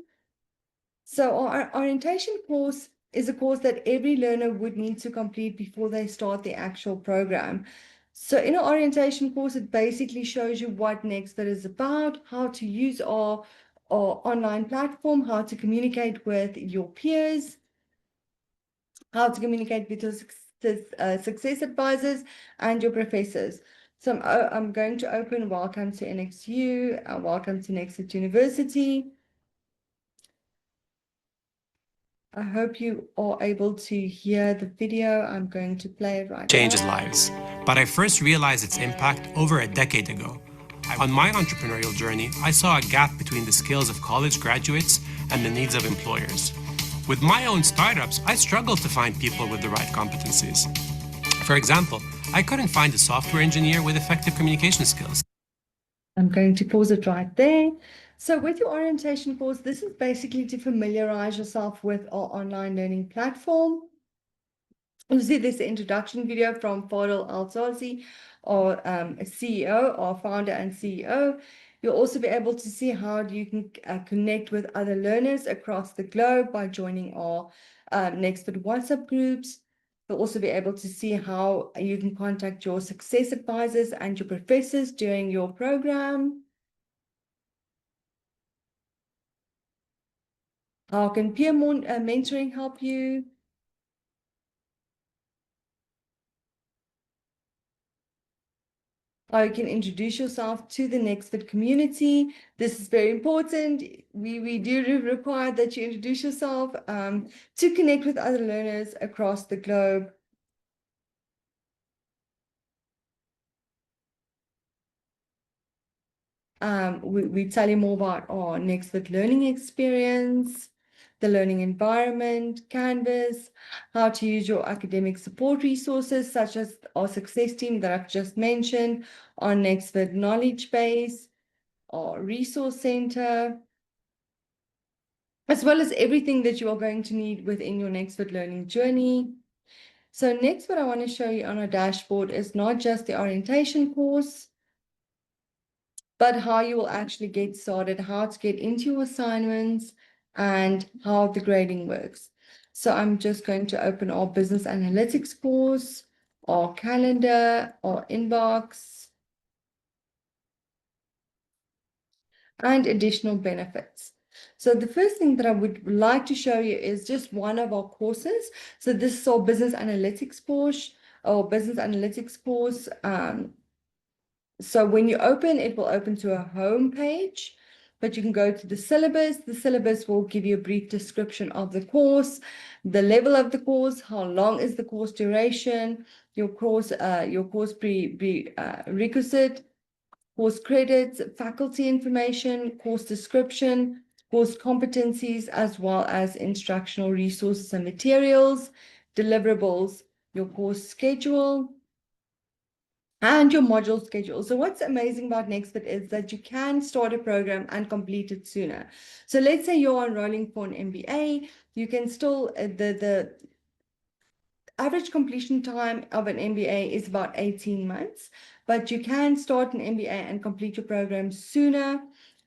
So our orientation course is a course that every learner would need to complete before they start the actual program. So in our orientation course, it basically shows you what Nexford is about, how to use our online platform, how to communicate with your peers, how to communicate with your success advisors and your professors. So I'm going to open Welcome to NXU, Welcome to Nexford University. I hope you are able to hear the video. I'm going to play it right Changes now. lives, but I first realized its impact over a decade ago. On my entrepreneurial journey, I saw a gap between the skills of college graduates and the needs of employers. With my own startups, I struggled to find people with the right competencies. For example, I couldn't find a software engineer with effective communication skills. I'm going to pause it right there. So with your orientation course, this is basically to familiarize yourself with our online learning platform. You see this introduction video from Fadil Al-Zazi, our CEO, our founder and CEO. You'll also be able to see how you can connect with other learners across the globe by joining our Nexford WhatsApp groups. You'll also be able to see how you can contact your success advisors and your professors during your program. How can peer mentoring help you? How you can introduce yourself to the Nexford community. This is very important. We do require that you introduce yourself to connect with other learners across the globe. We tell you more about our Nexford learning experience, the learning environment, Canvas, how to use your academic support resources, such as our success team that I've just mentioned, our Nexford knowledge base, our resource center, as well as everything that you are going to need within your Nexford learning journey. So next, what I want to show you on our dashboard is not just the orientation course, but how you will actually get started, how to get into your assignments, and how the grading works. So I'm just going to open our business analytics course, our calendar, our inbox, and additional benefits. So the first thing that I would like to show you is just one of our courses. So this is our business analytics course, So when you open, it will open to a home page. but you can go to the syllabus. The syllabus will give you a brief description of the course, the level of the course, how long is the course duration, your course prerequisite, course credits, faculty information, course description, course competencies, as well as instructional resources and materials, deliverables, your course schedule, and your module schedule. So what's amazing about Nexford is that you can start a program and complete it sooner. So let's say you're enrolling for an MBA, you can still, the average completion time of an MBA is about 18 months, but you can start an MBA and complete your program sooner.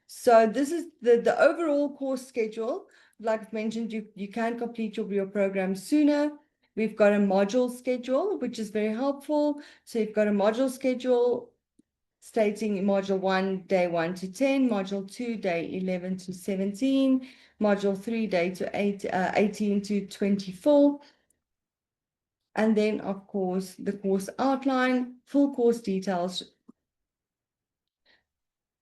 So this is the overall course schedule. Like I've mentioned, you can complete your program sooner. We've got a module schedule, which is very helpful. So you've got a module schedule stating module 1, day 1 to 10, module 2, day 11 to 17, module 3, day 18 to 24. And then, of course, the course outline, full course details.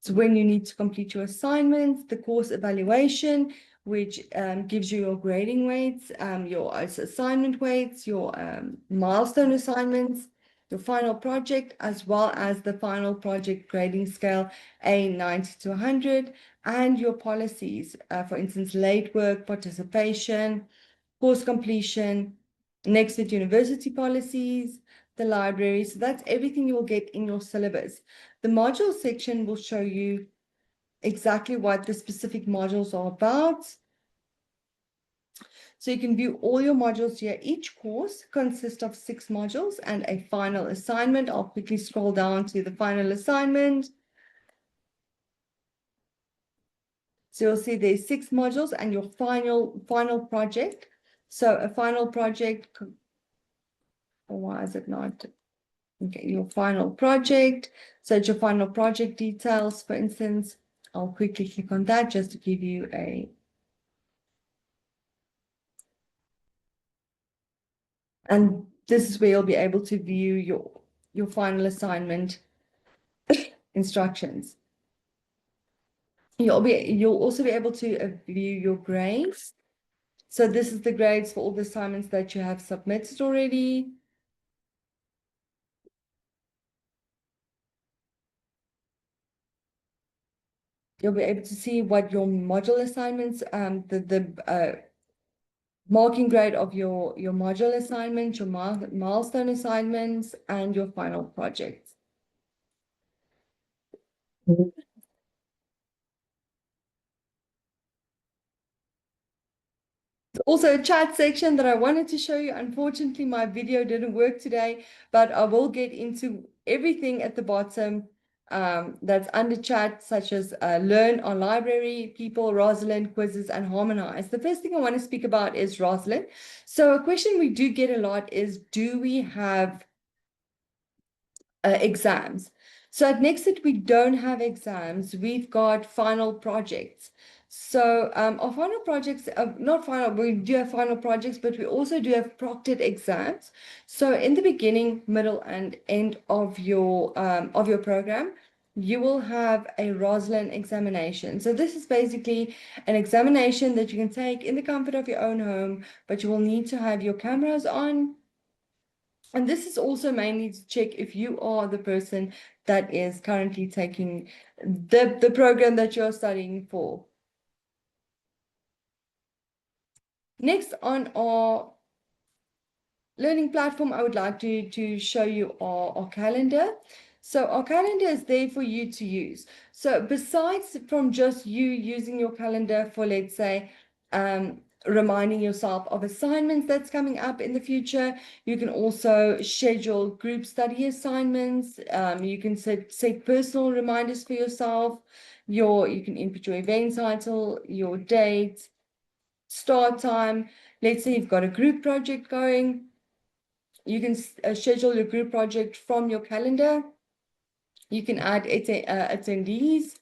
So when you need to complete your assignments, the course evaluation, which gives you your grading weights, your assignment weights, your milestone assignments, your final project, as well as the final project grading scale, A 90 to 100, and your policies, for instance, late work, participation, course completion, Nexford University policies, the library. So that's everything you will get in your syllabus. The module section will show you exactly what the specific modules are about. So you can view all your modules here. Each course consists of 6 modules and a final assignment. I'll quickly scroll down to the final assignment. So you'll see there's 6 modules and your final project. So a final project, why is it not? Okay, your final project. So it's your final project details, for instance. I'll quickly click on that just to give you a. And this is where you'll be able to view your final assignment instructions. You'll also be able to view your grades. So this is the grades for all the assignments that you have submitted already. You'll be able to see what your module assignments, the marking grade of your module assignments, your milestone assignments, and your final projects. Also a chat section that I wanted to show you. Unfortunately, my video didn't work today, but I will get into everything at the bottom that's under chat, such as Learn on Library, People, Rosalind, Quizzes, and Harmonize. The first thing I want to speak about is Rosalind. So a question we do get a lot is, do we have exams? So at Nexford, we don't have exams. We've got final projects. So our final projects, not final, we do have final projects, but we also do have proctored exams. So in the beginning, middle, and end of your program, you will have a Rosalind examination. So this is basically an examination that you can take in the comfort of your own home, but you will need to have your cameras on. And this is also mainly to check if you are the person that is currently taking the program that you're studying for. Next on our learning platform, I would like to show you our calendar. So our calendar is there for you to use. So besides from just you using your calendar for, let's say, reminding yourself of assignments that's coming up in the future, you can also schedule group study assignments. You can set personal reminders for yourself. You can input your event title, your date, start time. Let's say you've got a group project going. You can schedule your group project from your calendar. You can add attendees.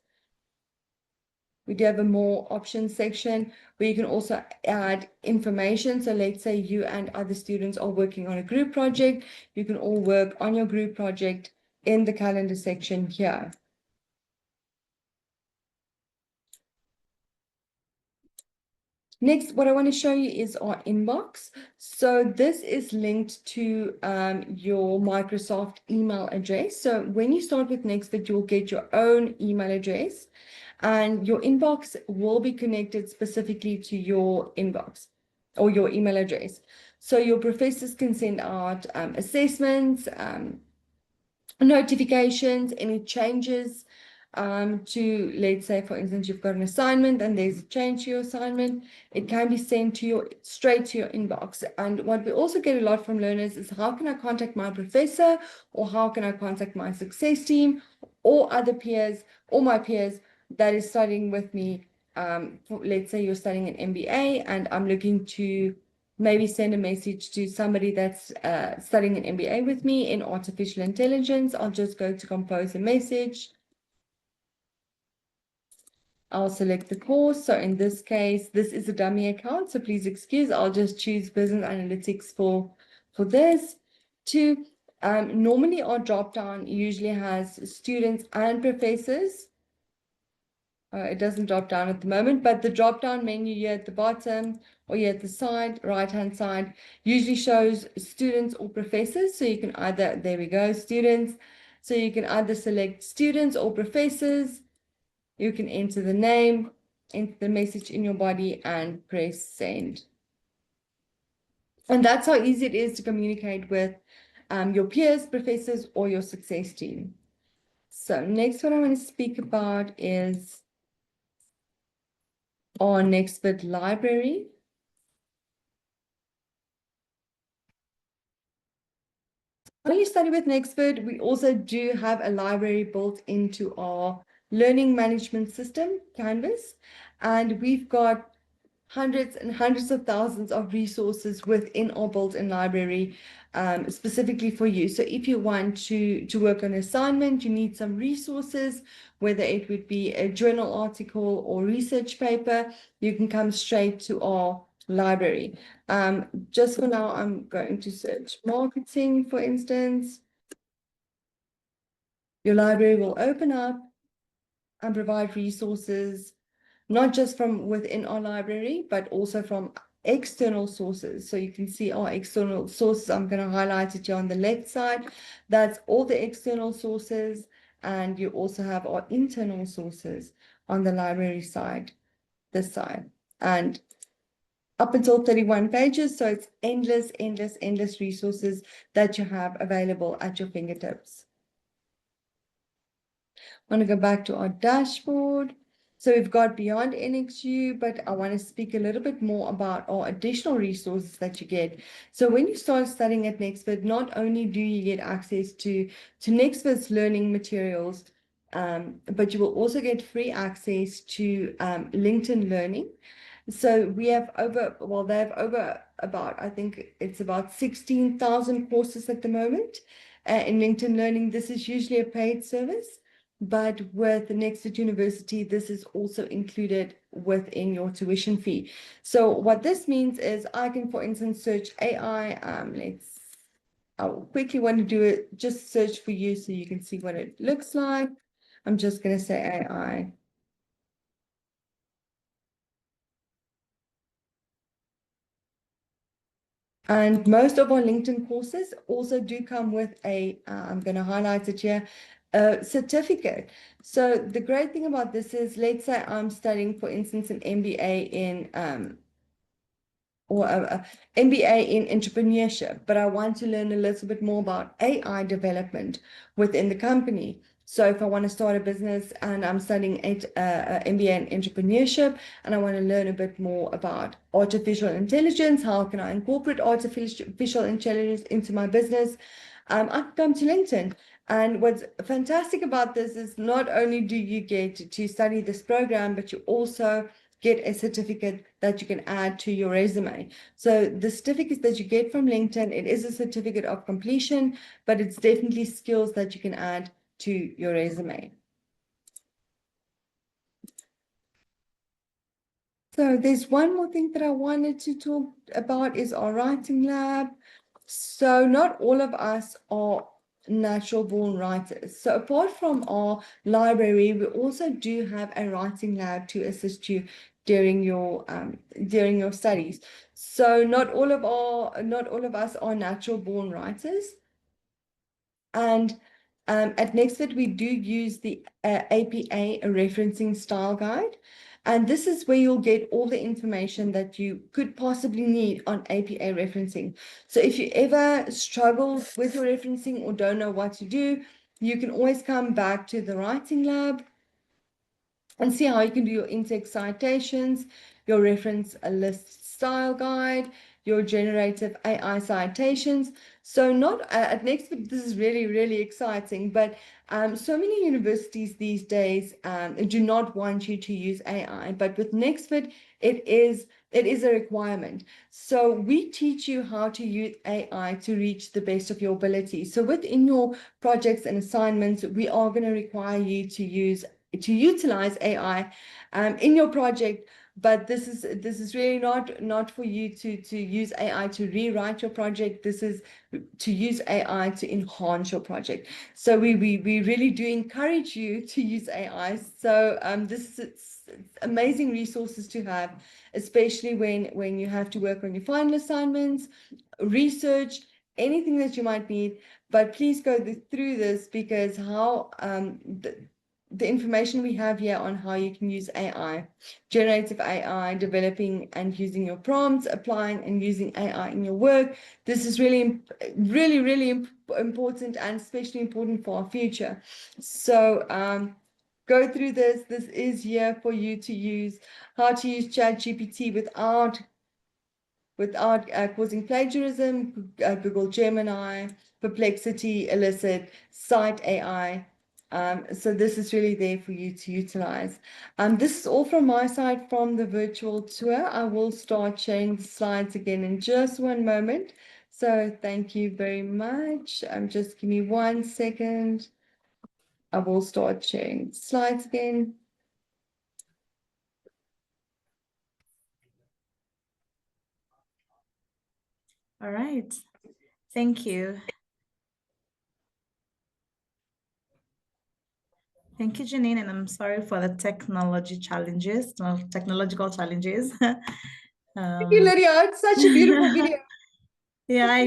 We do have a more options section where you can also add information. So let's say you and other students are working on a group project. You can all work on your group project in the calendar section here. Next, what I want to show you is our inbox. So this is linked to your Microsoft email address. So when you start with Nexford, you'll get your own email address, and your inbox will be connected specifically to your inbox or your email address. So your professors can send out assessments, notifications, any changes to, let's say, for instance, you've got an assignment and there's a change to your assignment, it can be sent to your straight to your inbox. And what we also get a lot from learners is, how can I contact my professor, or how can I contact my success team or other peers or my peers that is studying with me? Let's say you're studying an MBA and I'm looking to maybe send a message to somebody that's studying an MBA with me in artificial intelligence. I'll just go to compose a message. I'll select the course. So in this case, this is a dummy account, so please excuse. I'll just choose business analytics for this. Normally our drop-down usually has students and professors. It doesn't drop down at the moment, but the drop-down menu here at the bottom or here at the side, right-hand side, usually shows students or professors. So you can either, there we go, students. So you can either select students or professors. You can enter the name, enter the message in your body, and press send. And that's how easy it is to communicate with your peers, professors, or your success team. So next, what I want to speak about is our Nexford library. When you study with Nexford, we also do have a library built into our learning management system, Canvas, and we've got hundreds and hundreds of thousands of resources within our built-in library, specifically for you. So if you want to work on an assignment, you need some resources, whether it would be a journal article or research paper, you can come straight to our library. Just for now, I'm going to search marketing, for instance. Your library will open up and provide resources, not just from within our library, but also from external sources. So you can see our external sources. I'm going to highlight it here on the left side. That's all the external sources. And you also have our internal sources on the library side, this side. And up until 31 pages. So it's endless, endless, endless resources that you have available at your fingertips. I want to go back to our dashboard. So we've got Beyond NXU, but I want to speak a little bit more about our additional resources that you get. So when you start studying at Nexford, not only do you get access to Nexford's learning materials, but you will also get free access to LinkedIn Learning. So we have they have over about, I think it's about 16,000 courses at the moment in LinkedIn Learning. This is usually a paid service, but with Nexford University, this is also included within your tuition fee. So what this means is I can, for instance, search AI. I'll quickly want to do it, just search for you so you can see what it looks like. I'm just going to say AI. And most of our LinkedIn courses also do come with a, I'm going to highlight it here, a certificate. So the great thing about this is, let's say I'm studying, for instance, an MBA in, or a MBA in entrepreneurship, but I want to learn a little bit more about AI development within the company. So if I want to start a business and I'm studying MBA in entrepreneurship and I want to learn a bit more about artificial intelligence, how can I incorporate artificial intelligence into my business? I come to LinkedIn. And what's fantastic about this is not only do you get to study this program, but you also get a certificate that you can add to your resume. So the certificates that you get from LinkedIn, it is a certificate of completion, but it's definitely skills that you can add to your resume. So there's one more thing that I wanted to talk about is our writing lab. So not all of us are natural born writers. So apart from our library, we also do have a writing lab to assist you during your studies. So not all of us are natural born writers. And at Nexford, we do use the APA referencing style guide. And this is where you'll get all the information that you could possibly need on APA referencing. So if you ever struggle with your referencing or don't know what to do, you can always come back to the writing lab and see how you can do your in-text citations, your reference list style guide, your generative AI citations. So not at Nexford, this is really, really exciting, but so many universities these days do not want you to use AI, but with Nexford, it is a requirement. So we teach you how to use AI to reach the best of your ability. So within your projects and assignments, we are going to require you to utilize AI in your project, but this is really not for you to use AI to rewrite your project. This is to use AI to enhance your project. So we really do encourage you to use AI. So this is amazing resources to have, especially when you have to work on your final assignments, research, anything that you might need. But please go through this, because how the information we have here on how you can use AI, generative AI, developing and using your prompts, applying and using AI in your work. This is really, really, really important, and especially important for our future. So go through this. This is here for you to use. How to use ChatGPT without causing plagiarism, Google Gemini, Perplexity, Elicit, Cite AI. So this is really there for you to utilize. This is all from my side from the virtual tour. I will start sharing the slides again in just one moment. So thank you very much. Just give me 1 second. I will start sharing slides again. All right. Thank you. Thank you, Janine, and I'm sorry for the technological challenges. Thank you, Lydia. It's such a beautiful video. Yeah, I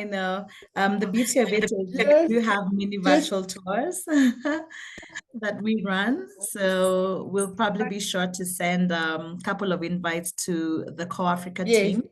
know. The beauty of it is we do have mini virtual tours that we run. So we'll probably be sure to send a couple of invites to the CorpsAfrica team.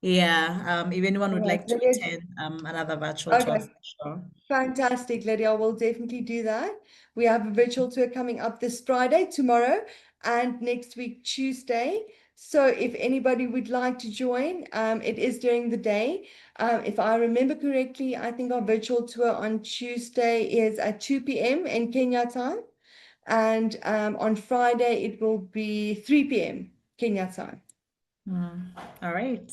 Yeah, if anyone would like to attend another virtual tour, for sure. Fantastic, Lydia. We'll definitely do that. We have a virtual tour coming up this Friday, tomorrow, and next week, Tuesday. So if anybody would like to join, it is during the day. If I remember correctly, I think our virtual tour on Tuesday is at 2 p.m. in Kenya time. And on Friday, it will be 3 p.m. Kenya time. All right.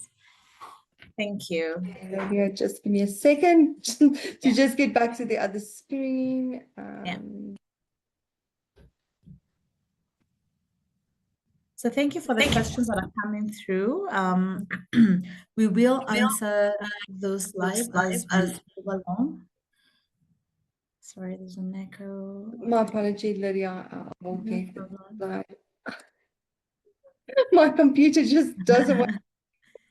Thank you. Lydia, just give me a second to just get back to the other screen. So thank you for the questions that are coming through. We will answer those live as we go along. Sorry, there's an echo. My apology, Lydia. Okay. My computer just doesn't work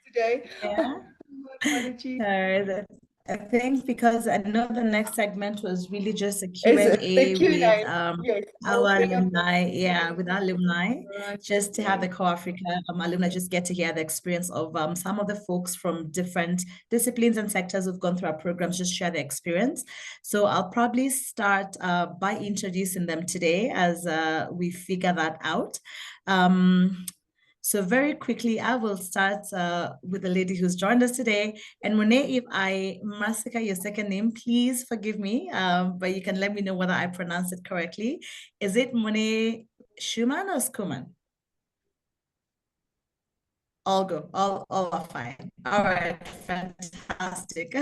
today. Yeah. My apologies. Sorry, I think because I know the next segment was really just a Q&A with our alumni, with our alumni, just to have the CorpsAfrica alumni just get to hear the experience of some of the folks from different disciplines and sectors who've gone through our programs, just share their experience. So I'll probably start by introducing them today as we figure that out. So very quickly, I will start with the lady who's joined us today. And Monet, if I massacre your second name, please forgive me, but you can let me know whether I pronounce it correctly. Is it Monet Schumann or Skuman? All go, all are fine. All right, fantastic.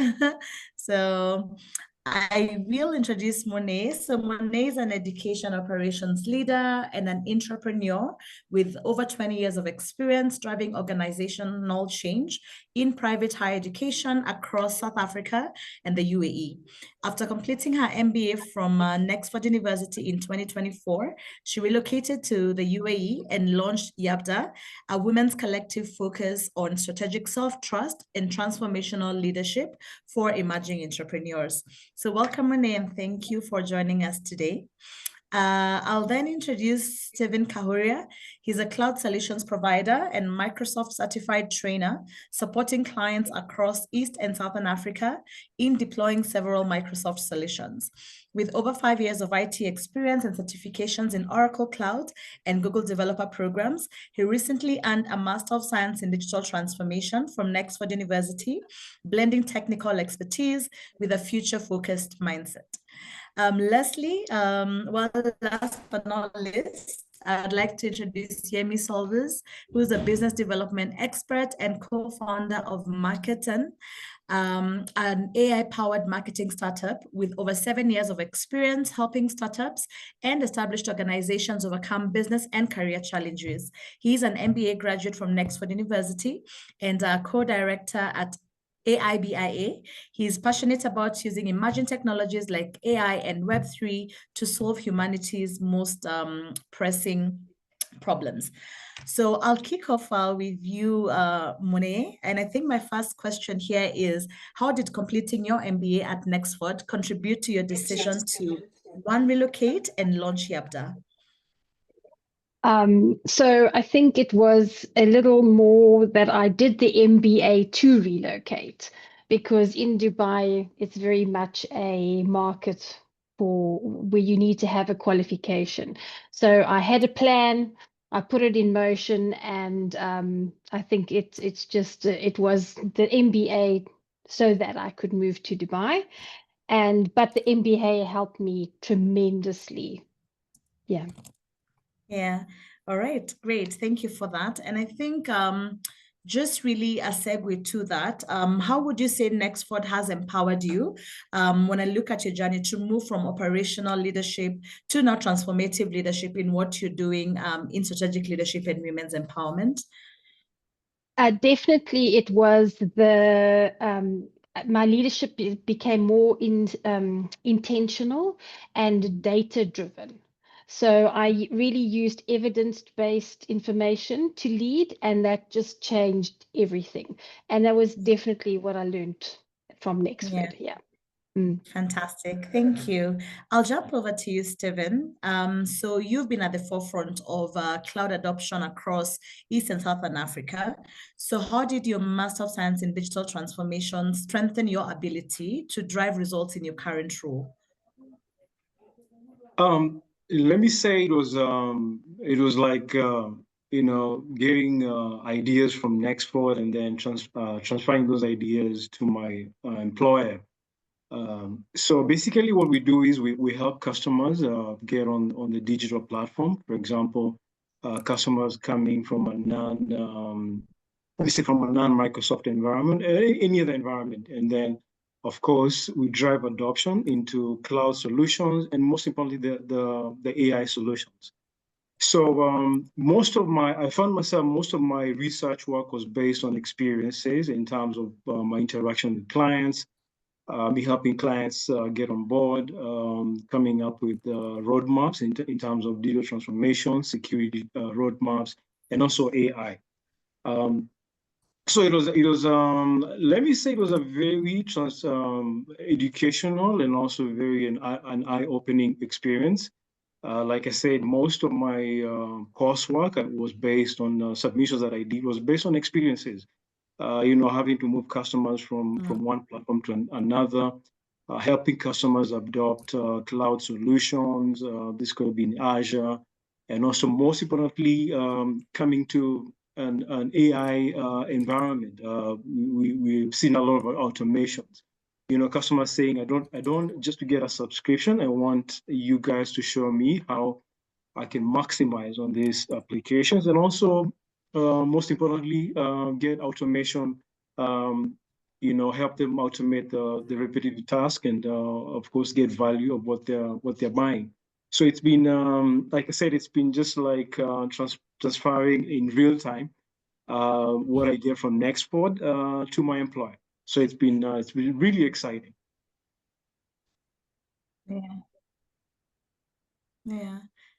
So I will introduce Monet. So Monet is an education operations leader and an entrepreneur with over 20 years of experience driving organizational change in private higher education across South Africa and the UAE. After completing her MBA from Nexford University in 2024, she relocated to the UAE and launched YABDA, a women's collective focus on strategic self-trust and transformational leadership for emerging entrepreneurs. So welcome, Renee, and thank you for joining us today. I'll then introduce Steven Kahuria. He's a cloud solutions provider and Microsoft certified trainer, supporting clients across East and Southern Africa in deploying several Microsoft solutions. With over 5 years of IT experience and certifications in Oracle Cloud and Google Developer Programs, he recently earned a Master of Science in Digital Transformation from Nexford University, blending technical expertise with a future-focused mindset. Leslie, well, last but not least, I'd like to introduce Yemi Solvers, who's a business development expert and co-founder of Marketon, an AI-powered marketing startup with over 7 years of experience helping startups and established organizations overcome business and career challenges. He's an MBA graduate from Nexford University and a co-director at AIBIA. He's passionate about using emerging technologies like AI and Web3 to solve humanity's most pressing problems. So I'll kick off with you, Monet. And I think my first question here is, how did completing your MBA at Nexford contribute to your decision to, one, relocate and launch YABDA? So I think it was a little more that I did the MBA to relocate, because in Dubai, it's very much a market for where you need to have a qualification. So I had a plan, I put it in motion, and I think it was the MBA so that I could move to Dubai. But the MBA helped me tremendously. Yeah. Yeah. All right. Great. Thank you for that. And I think just really a segue to that, how would you say Nexford has empowered you when I look at your journey to move from operational leadership to now transformative leadership in what you're doing in strategic leadership and women's empowerment? Definitely, it was my leadership became more intentional and data-driven. So I really used evidence-based information to lead, and that just changed everything. And that was definitely what I learned from Nexford. Yeah. Fantastic. Thank you. I'll jump over to you, Steven. So you've been at the forefront of cloud adoption across East and Southern Africa. So how did your Master of Science in Digital Transformation strengthen your ability to drive results in your current role? Let me say it was like getting ideas from Nexford and then transferring those ideas to my employer. So basically what we do is we help customers get on the digital platform. For example, customers coming from a non-Microsoft environment, any other environment. And then, of course, we drive adoption into cloud solutions and most importantly, the AI solutions. So I found myself, most of my research work was based on experiences in terms of my interaction with clients, me helping clients get on board, coming up with roadmaps in terms of digital transformation, security roadmaps, and also AI. So it was let me say it was a very educational and also very an eye-opening experience. Like I said, most of my coursework was based on submissions that I did was based on experiences. Having to move customers from one platform to another, helping customers adopt cloud solutions. This could be in Azure, and also most importantly, coming to an AI environment. We've seen a lot of automations. Customers saying, I don't just to get a subscription. I want you guys to show me how I can maximize on these applications, and also most importantly, get automation help them automate the repetitive task and, of course, get value of what they're buying. So it's been, like I said, it's been just like transferring in real time what I get from Nexford to my employer. So it's been really exciting. Yeah. Yeah.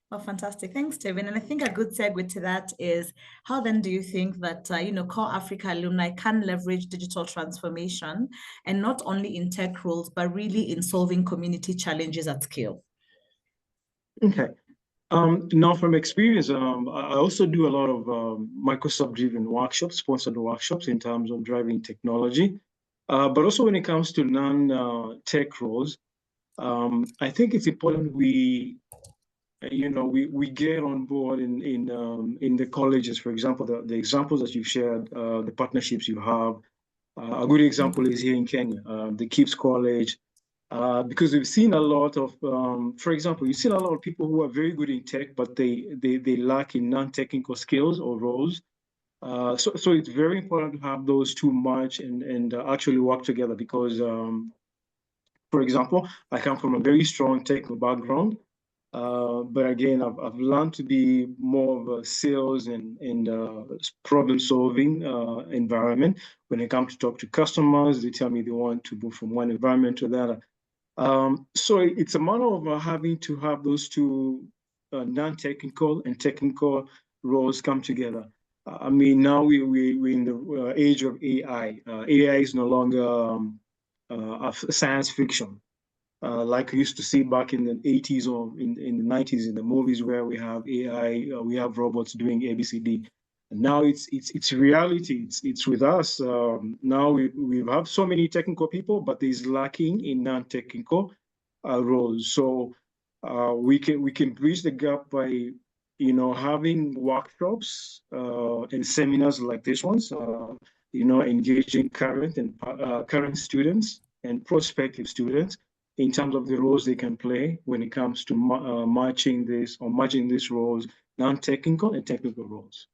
Well, fantastic. Thanks, Stephen. And I think a good segue to that is how then do you think that, CorpsAfrica alumni can leverage digital transformation and not only in tech roles, but really in solving community challenges at scale? Okay. Now from experience, I also do a lot of Microsoft-driven workshops, sponsored workshops in terms of driving technology. But also when it comes to non-tech roles, I think it's important we get on board in the colleges, for example, the examples that you've shared, the partnerships you have. A good example is here in Kenya, the KIPS College, because we've seen a lot of, for example, you've seen a lot of people who are very good in tech, but they lack in non-technical skills or roles. So it's very important to have those two merge and actually work together because, for example, I come from a very strong technical background. But again, I've learned to be more of a sales and problem-solving environment. When it comes to talk to customers, they tell me they want to move from one environment to the other. So it's a matter of having to have those two non-technical and technical roles come together. I mean, now we're in the age of AI. AI is no longer science fiction. Like we used to see back in the 80s or in the 90s in the movies where we have AI, we have robots doing ABCD. And now it's reality. It's with us. Now we have so many technical people, but there's lacking in non-technical roles. So we can bridge the gap by having workshops and seminars like this ones. Engaging current students and prospective students in terms of the roles they can play when it comes to matching these roles, non-technical and technical roles.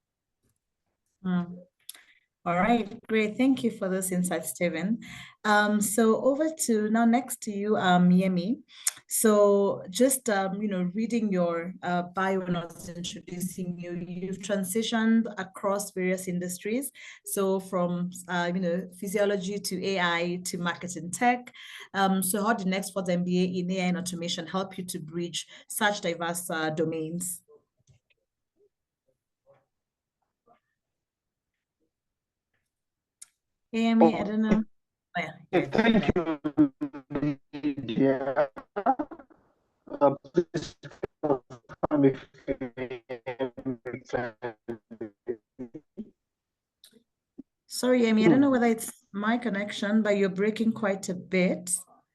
All right, great. Thank you for those insights, Stephen. So over to now next to you, Yemi. So just reading your bio and us introducing you, you've transitioned across various industries. So from physiology to AI to marketing tech. So how did Nexford's MBA in AI and automation help you to bridge such diverse domains? Amy, I don't know. Oh, yeah. Thank you, Lydia. Please confirm if Sorry, Amy, I don't know whether it's my connection, but you're breaking quite a bit.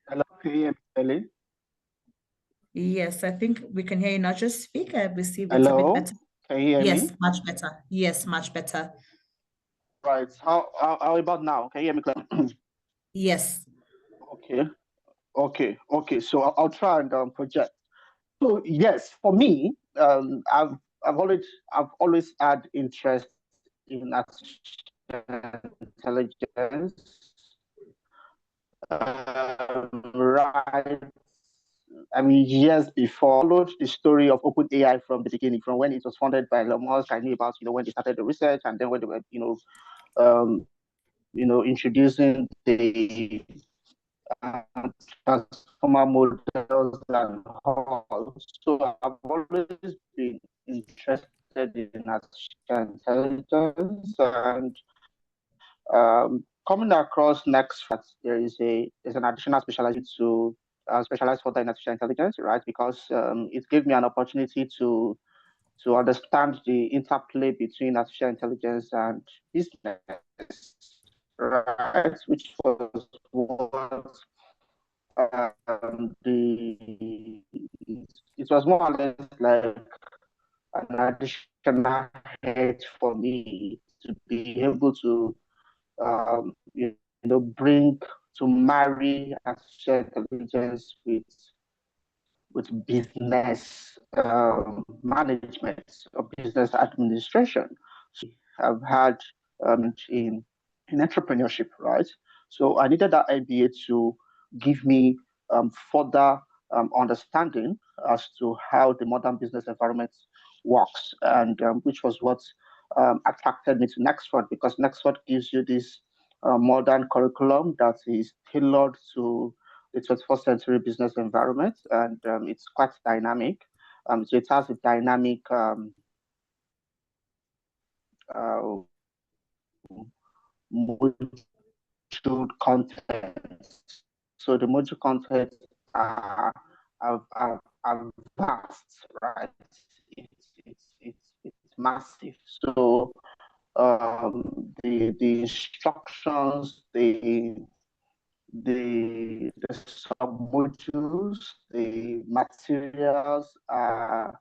Hello, can you hear me? Yes, I think we can hear you now. Just speak. I believe it's Hello? a bit better. Can you hear Yes, me? much better. Yes, much better. Right. How about now? Can you hear me clearly? Yes. Okay. So I'll try and project. So yes, for me, I've always had interest in artificial intelligence. Right. I mean, years before, I followed the story of OpenAI from the beginning, from when it was funded by Elon Musk. I knew about, when they started the research, and then when they were, introducing the transformer models and all. So I've always been interested in artificial intelligence, and coming across Nexford, there's an additional specialization to specialize further in artificial intelligence, right? Because it gave me an opportunity to understand the interplay between artificial intelligence and business, right? Which was what it was more or less like an additional head for me to be able to marry artificial intelligence with business management or business administration. So I've had in entrepreneurship, right? So I needed that MBA to give me further understanding as to how the modern business environment works, and which was what attracted me to Nexford, because Nexford gives you this modern curriculum that is tailored to the 21st century business environment, and it's quite dynamic. So it has a dynamic module content. So the module content are vast, right? It's massive. So the instructions, the sub-modules, the materials are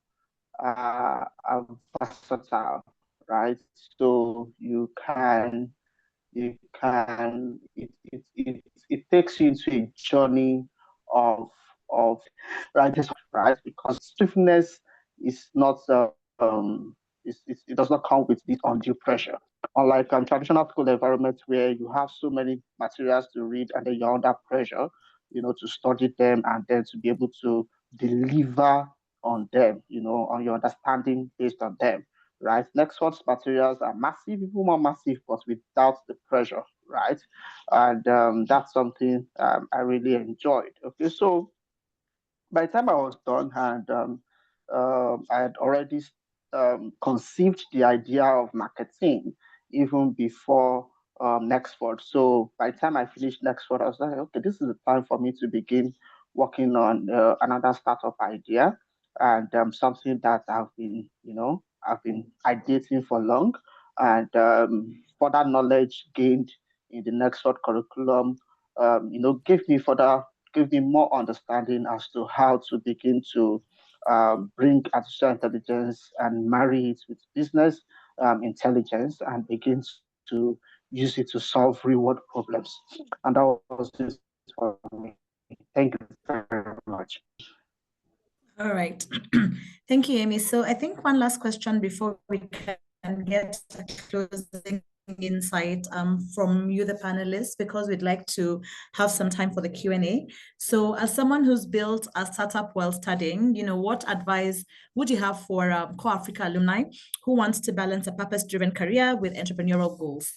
versatile, right? So it takes you into a journey of right, right, because stiffness is not it does not come with this undue pressure. Unlike traditional school environments where you have so many materials to read and then you're under pressure, to study them and then to be able to deliver on them, on your understanding based on them, right? Nexford's materials are massive, even more massive, but without the pressure, right? And that's something I really enjoyed. Okay, so by the time I was done, and I had already conceived the idea of marketing even before Nexford. So by the time I finished Nexford, I was like, okay, this is the time for me to begin working on another startup idea, and something that I've been ideating for long, and further knowledge gained in the Nexford curriculum, gave me more understanding as to how to begin to bring artificial intelligence and marry it with business intelligence and begin to use it to solve real world problems. And that was it for me. Thank you very much. All right. Thank you, Amy. So I think one last question before we can get a closing insight from you, the panelists, because we'd like to have some time for the Q&A. So as someone who's built a startup while studying, what advice would you have for CorpsAfrica alumni who wants to balance a purpose-driven career with entrepreneurial goals?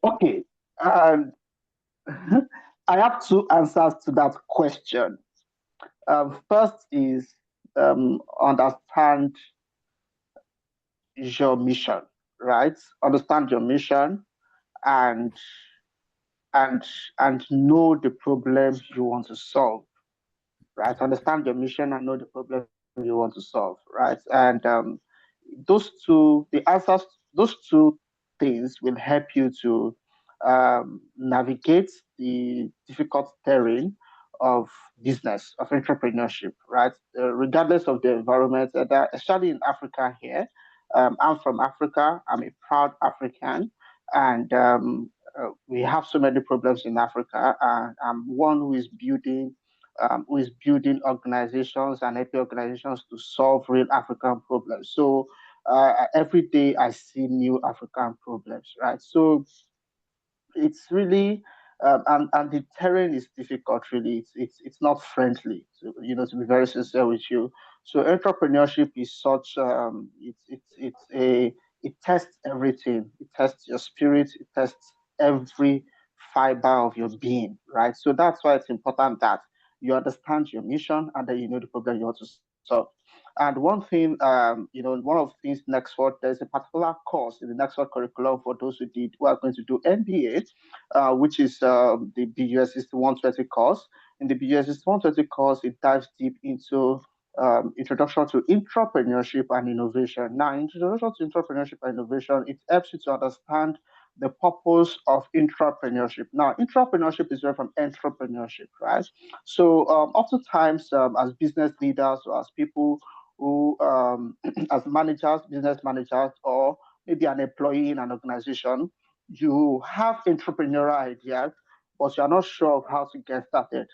Okay. I have two answers to that question. First is understand your mission, right? Understand your mission and and know the problem you want to solve, right? Understand your mission and know the problem you want to solve, right? And those two things will help you to navigate the difficult terrain of business, of entrepreneurship, right? Regardless of the environment, especially in Africa here. I'm from Africa. I'm a proud African, and we have so many problems in Africa. And I'm one who is building organizations and helping organizations to solve real African problems. So every day I see new African problems, right? So it's really and the terrain is difficult. Really, it's not friendly. To be very sincere with you. So entrepreneurship is such it tests everything. It tests your spirit. It tests every fiber of your being, right? So that's why it's important that you understand your mission and then you know the problem you want to solve. And one thing, one of the things Nexford, there's a particular course in the Nexford curriculum for those who are going to do MBA, which is the BUSS 120 course. In the BUSS 120 course, it dives deep into introduction to entrepreneurship and innovation. Now, introduction to entrepreneurship and innovation, it helps you to understand the purpose of entrepreneurship. Now, entrepreneurship is different from entrepreneurship, right? So, oftentimes, as business leaders or as people who, as managers, business managers, or maybe an employee in an organization, you have entrepreneurial ideas, but you're not sure of how to get started.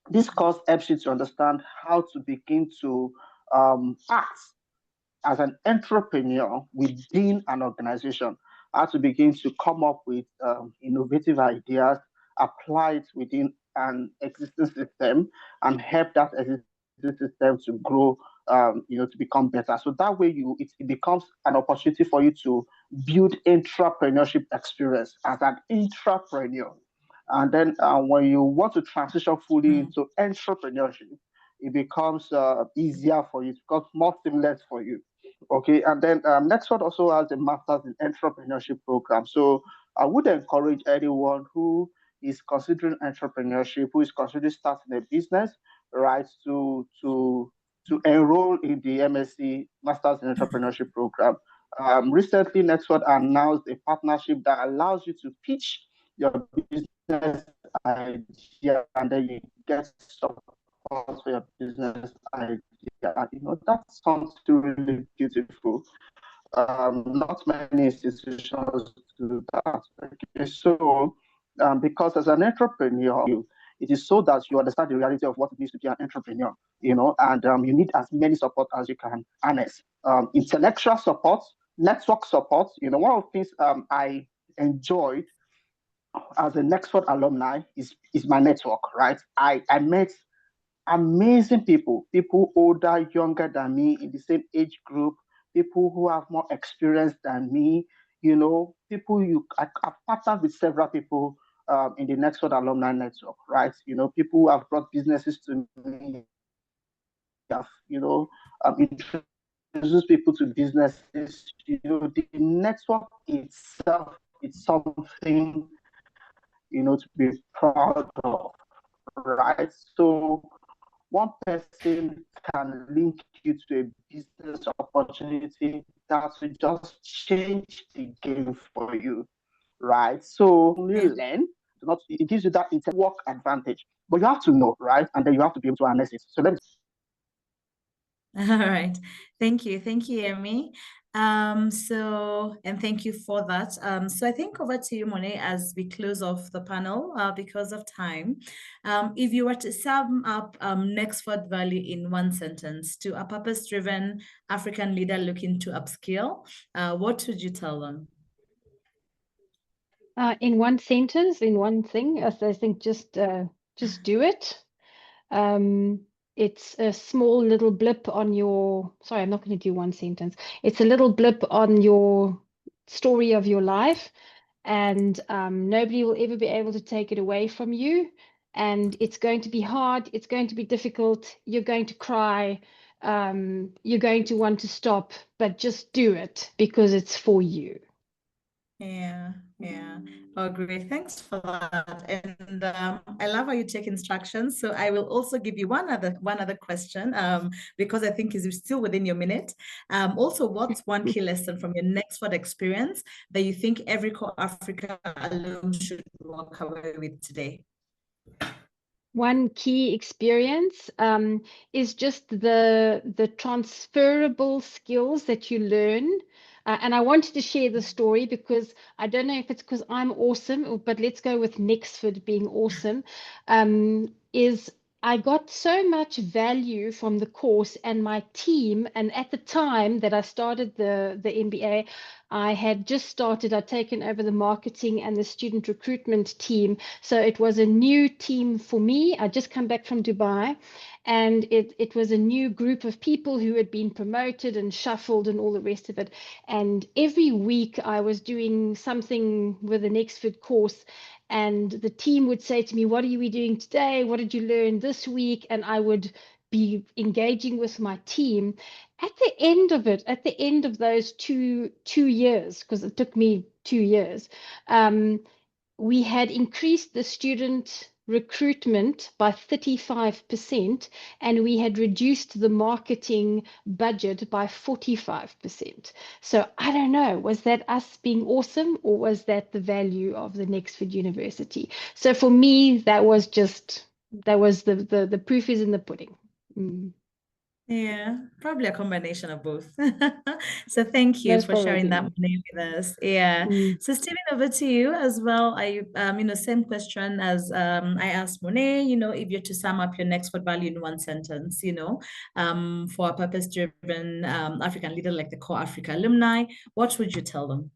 This course helps you to understand how to begin to act as an entrepreneur within an organization, I had to begin to come up with innovative ideas, apply it within an existing system, and help that existing system to grow, to become better. So that way, it becomes an opportunity for you to build entrepreneurship experience as an entrepreneur. And then when you want to transition fully into entrepreneurship, it becomes easier for you, it becomes more seamless for you. Okay, and then Nexford also has a master's in entrepreneurship program. So I would encourage anyone who is considering entrepreneurship, who is considering starting a business, right, to enroll in the MSc Masters in Entrepreneurship program. Recently, Nexford announced a partnership that allows you to pitch your business idea and then you get support for your business idea. That's something really beautiful. Not many institutions do that. Okay, so because as an entrepreneur, it is so that you understand the reality of what it means to be an entrepreneur, and you need as many support as you can harness. Intellectual support, network support. One of the things I enjoyed as a Nexford alumni is my network, right? I met amazing people older, younger than me, in the same age group, people who have more experience than me, people I've partnered with several people in the Nexford alumni network, right? People who have brought businesses to me, have, introduced people to businesses, the network itself is something, to be proud of, right? So one person can link you to a business opportunity that will just change the game for you, right? So you learn, it gives you that work advantage, but you have to know, right? And then you have to be able to harness it. So let me. All right. Thank you, Yemi. And thank you for that. So I think over to you, Monet, as we close off the panel because of time. If you were to sum up Nexford value in one sentence to a purpose-driven African leader looking to upskill, what would you tell them? In one sentence, in one thing, I think just do it. It's a small little blip on your, sorry, I'm not going to do one sentence. It's a little blip on your story of your life, and nobody will ever be able to take it away from you. And it's going to be hard. It's going to be difficult. You're going to cry. You're going to want to stop, but just do it because it's for you. Yeah. Oh, great. Thanks for that. And I love how you take instructions. So I will also give you one other question because I think is still within your minute. Also, what's one key lesson from your Nexford experience that you think every CorpsAfrica alum should walk away with today? One key experience is just the transferable skills that you learn. And I wanted to share the story because I don't know if it's because I'm awesome, but let's go with Nexford being awesome. Is I got so much value from the course and my team. And at the time that I started the MBA, I had just started, I'd taken over the marketing and the student recruitment team. So it was a new team for me. I'd just come back from Dubai, and it was a new group of people who had been promoted and shuffled and all the rest of it. And every week I was doing something with the Nexford course, and the team would say to me, what are we doing today? What did you learn this week? And I would be engaging with my team. At the end of it, at the end of those two years, because it took me 2 years, we had increased the student recruitment by 35%, and we had reduced the marketing budget by 45%. So I don't know, was that us being awesome, or was that the value of the Nexford University? So for me, that was the proof is in the pudding. Yeah, probably a combination of both. So thank you Most for sharing that probably. with us. Yeah. Mm. So Stephen, over to you as well. Same question as I asked Monet, if you're to sum up your Nexford value in one sentence, for a purpose-driven African leader like the CorpsAfrica alumni, what would you tell them?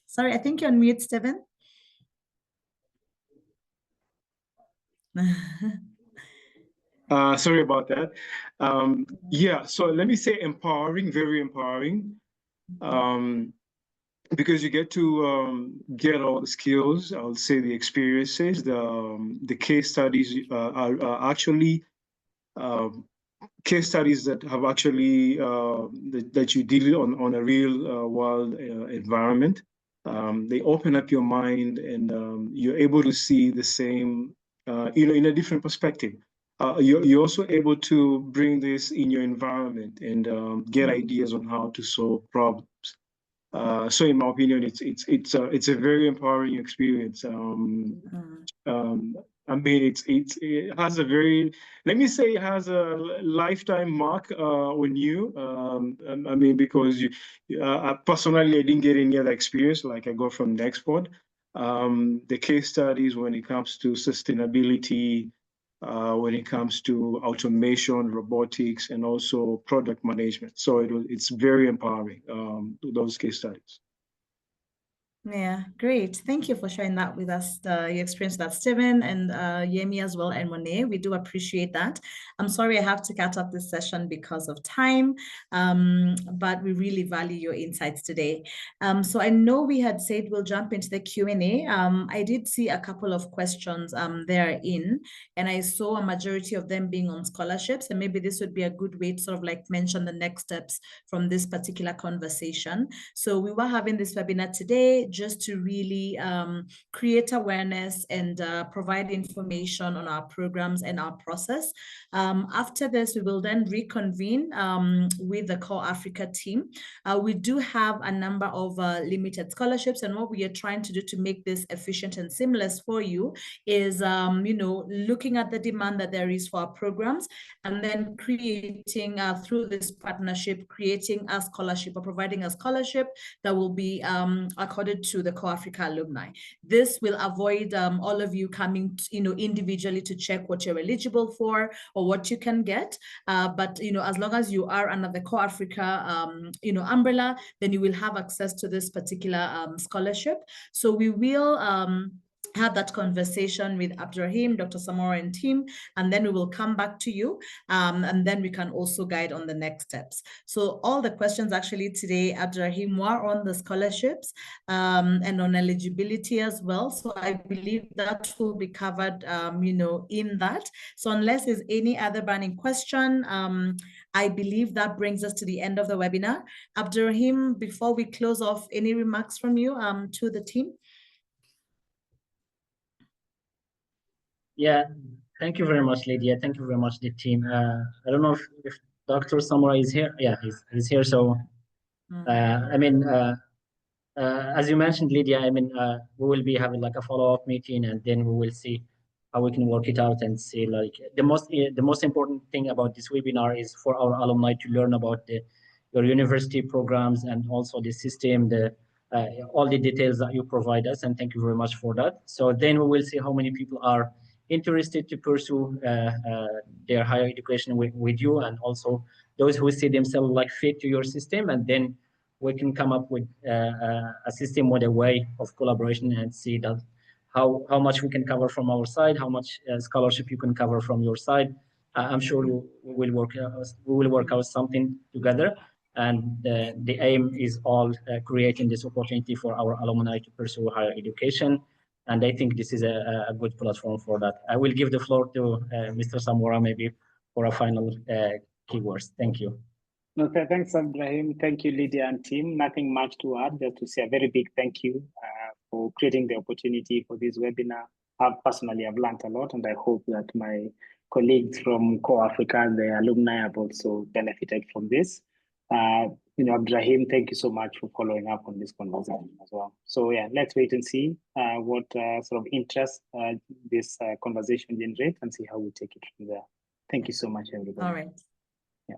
Sorry, I think you're on mute, Stephen. Sorry about that. Yeah, so let me say empowering, very empowering, because you get to get all the skills, I would say the experiences, the case studies are actually case studies that have actually that you deal on a real world environment. They open up your mind, and you're able to see the same, in a different perspective. You're also able to bring this in your environment and get ideas on how to solve problems. So, in my opinion, it's a very empowering experience. I mean, it has a very, let me say, it has a lifetime mark on you. I mean, because personally, I didn't get any other experience like I got from Nexford. The case studies when it comes to sustainability, when it comes to automation, robotics, and also product management. So it's very empowering, those case studies. Yeah, great. Thank you for sharing that with us, your experience with that, Stephen, and Yemi as well, and Monet. We do appreciate that. I'm sorry I have to cut off this session because of time, but we really value your insights today. So I know we had said we'll jump into the Q&A. I did see a couple of questions therein, and I saw a majority of them being on scholarships, and maybe this would be a good way to sort of like mention the next steps from this particular conversation. So we were having this webinar today just to really create awareness and provide information on our programs and our process. After this, we will then reconvene with the CorpsAfrica team. We do have a number of limited scholarships, and what we are trying to do to make this efficient and seamless for you is, looking at the demand that there is for our programs, and then creating through this partnership, creating a scholarship or providing a scholarship that will be accorded to the CorpsAfrica alumni. This will avoid all of you coming, individually to check what you're eligible for or what you can get. But as long as you are under the CorpsAfrica, umbrella, then you will have access to this particular scholarship. So we will have that conversation with Abdurrahim, Dr. Samora, and team, and then we will come back to you, and then we can also guide on the next steps. So all the questions actually today, Abdurrahim, were on the scholarships and on eligibility as well. So I believe that will be covered, in that. So unless there's any other burning question, I believe that brings us to the end of the webinar. Abdurrahim, before we close off, any remarks from you to the team? Yeah, thank you very much, Lydia. Thank you very much, the team. I don't know if Dr. Samora is here. Yeah, he's here. So, as you mentioned, Lydia, we will be having like a follow-up meeting, and then we will see how we can work it out and see like the most important thing about this webinar is for our alumni to learn about your university programs and also the system, all the details that you provide us, and thank you very much for that. So then we will see how many people are interested to pursue their higher education with you, and also those who see themselves like fit to your system, and then we can come up with a system with a way of collaboration and see that how much we can cover from our side, how much scholarship you can cover from your side. I'm sure we will work out something together, and the aim is all creating this opportunity for our alumni to pursue higher education. And I think this is a good platform for that. I will give the floor to Mr. Samora maybe for a final keywords. Thank you. No, thanks, Ibrahim. Thank you, Lydia and team. Nothing much to add, just to say a very big thank you for creating the opportunity for this webinar. I've learned a lot, and I hope that my colleagues from CorpsAfrica, the alumni, have also benefited from this. Abdrahim, thank you so much for following up on this conversation as well. So yeah, let's wait and see what sort of interest this conversation generates and see how we take it from there. Thank you so much, everybody. All right. Yeah.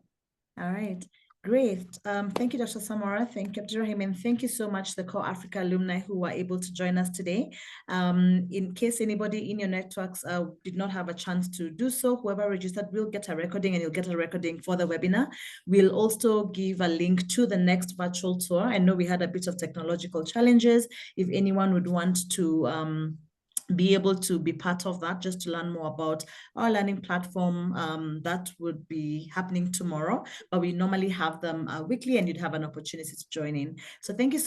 All right. Great. Thank you, Dr. Samora. Thank you, Abdurrahim, and thank you so much, the CorpsAfrica alumni who were able to join us today. In case anybody in your networks did not have a chance to do so, whoever registered will get a recording, and you'll get a recording for the webinar. We'll also give a link to the next virtual tour. I know we had a bit of technological challenges. If anyone would want to be able to be part of that, just to learn more about our learning platform, that would be happening tomorrow, but we normally have them weekly, and you'd have an opportunity to join in. So thank you so much.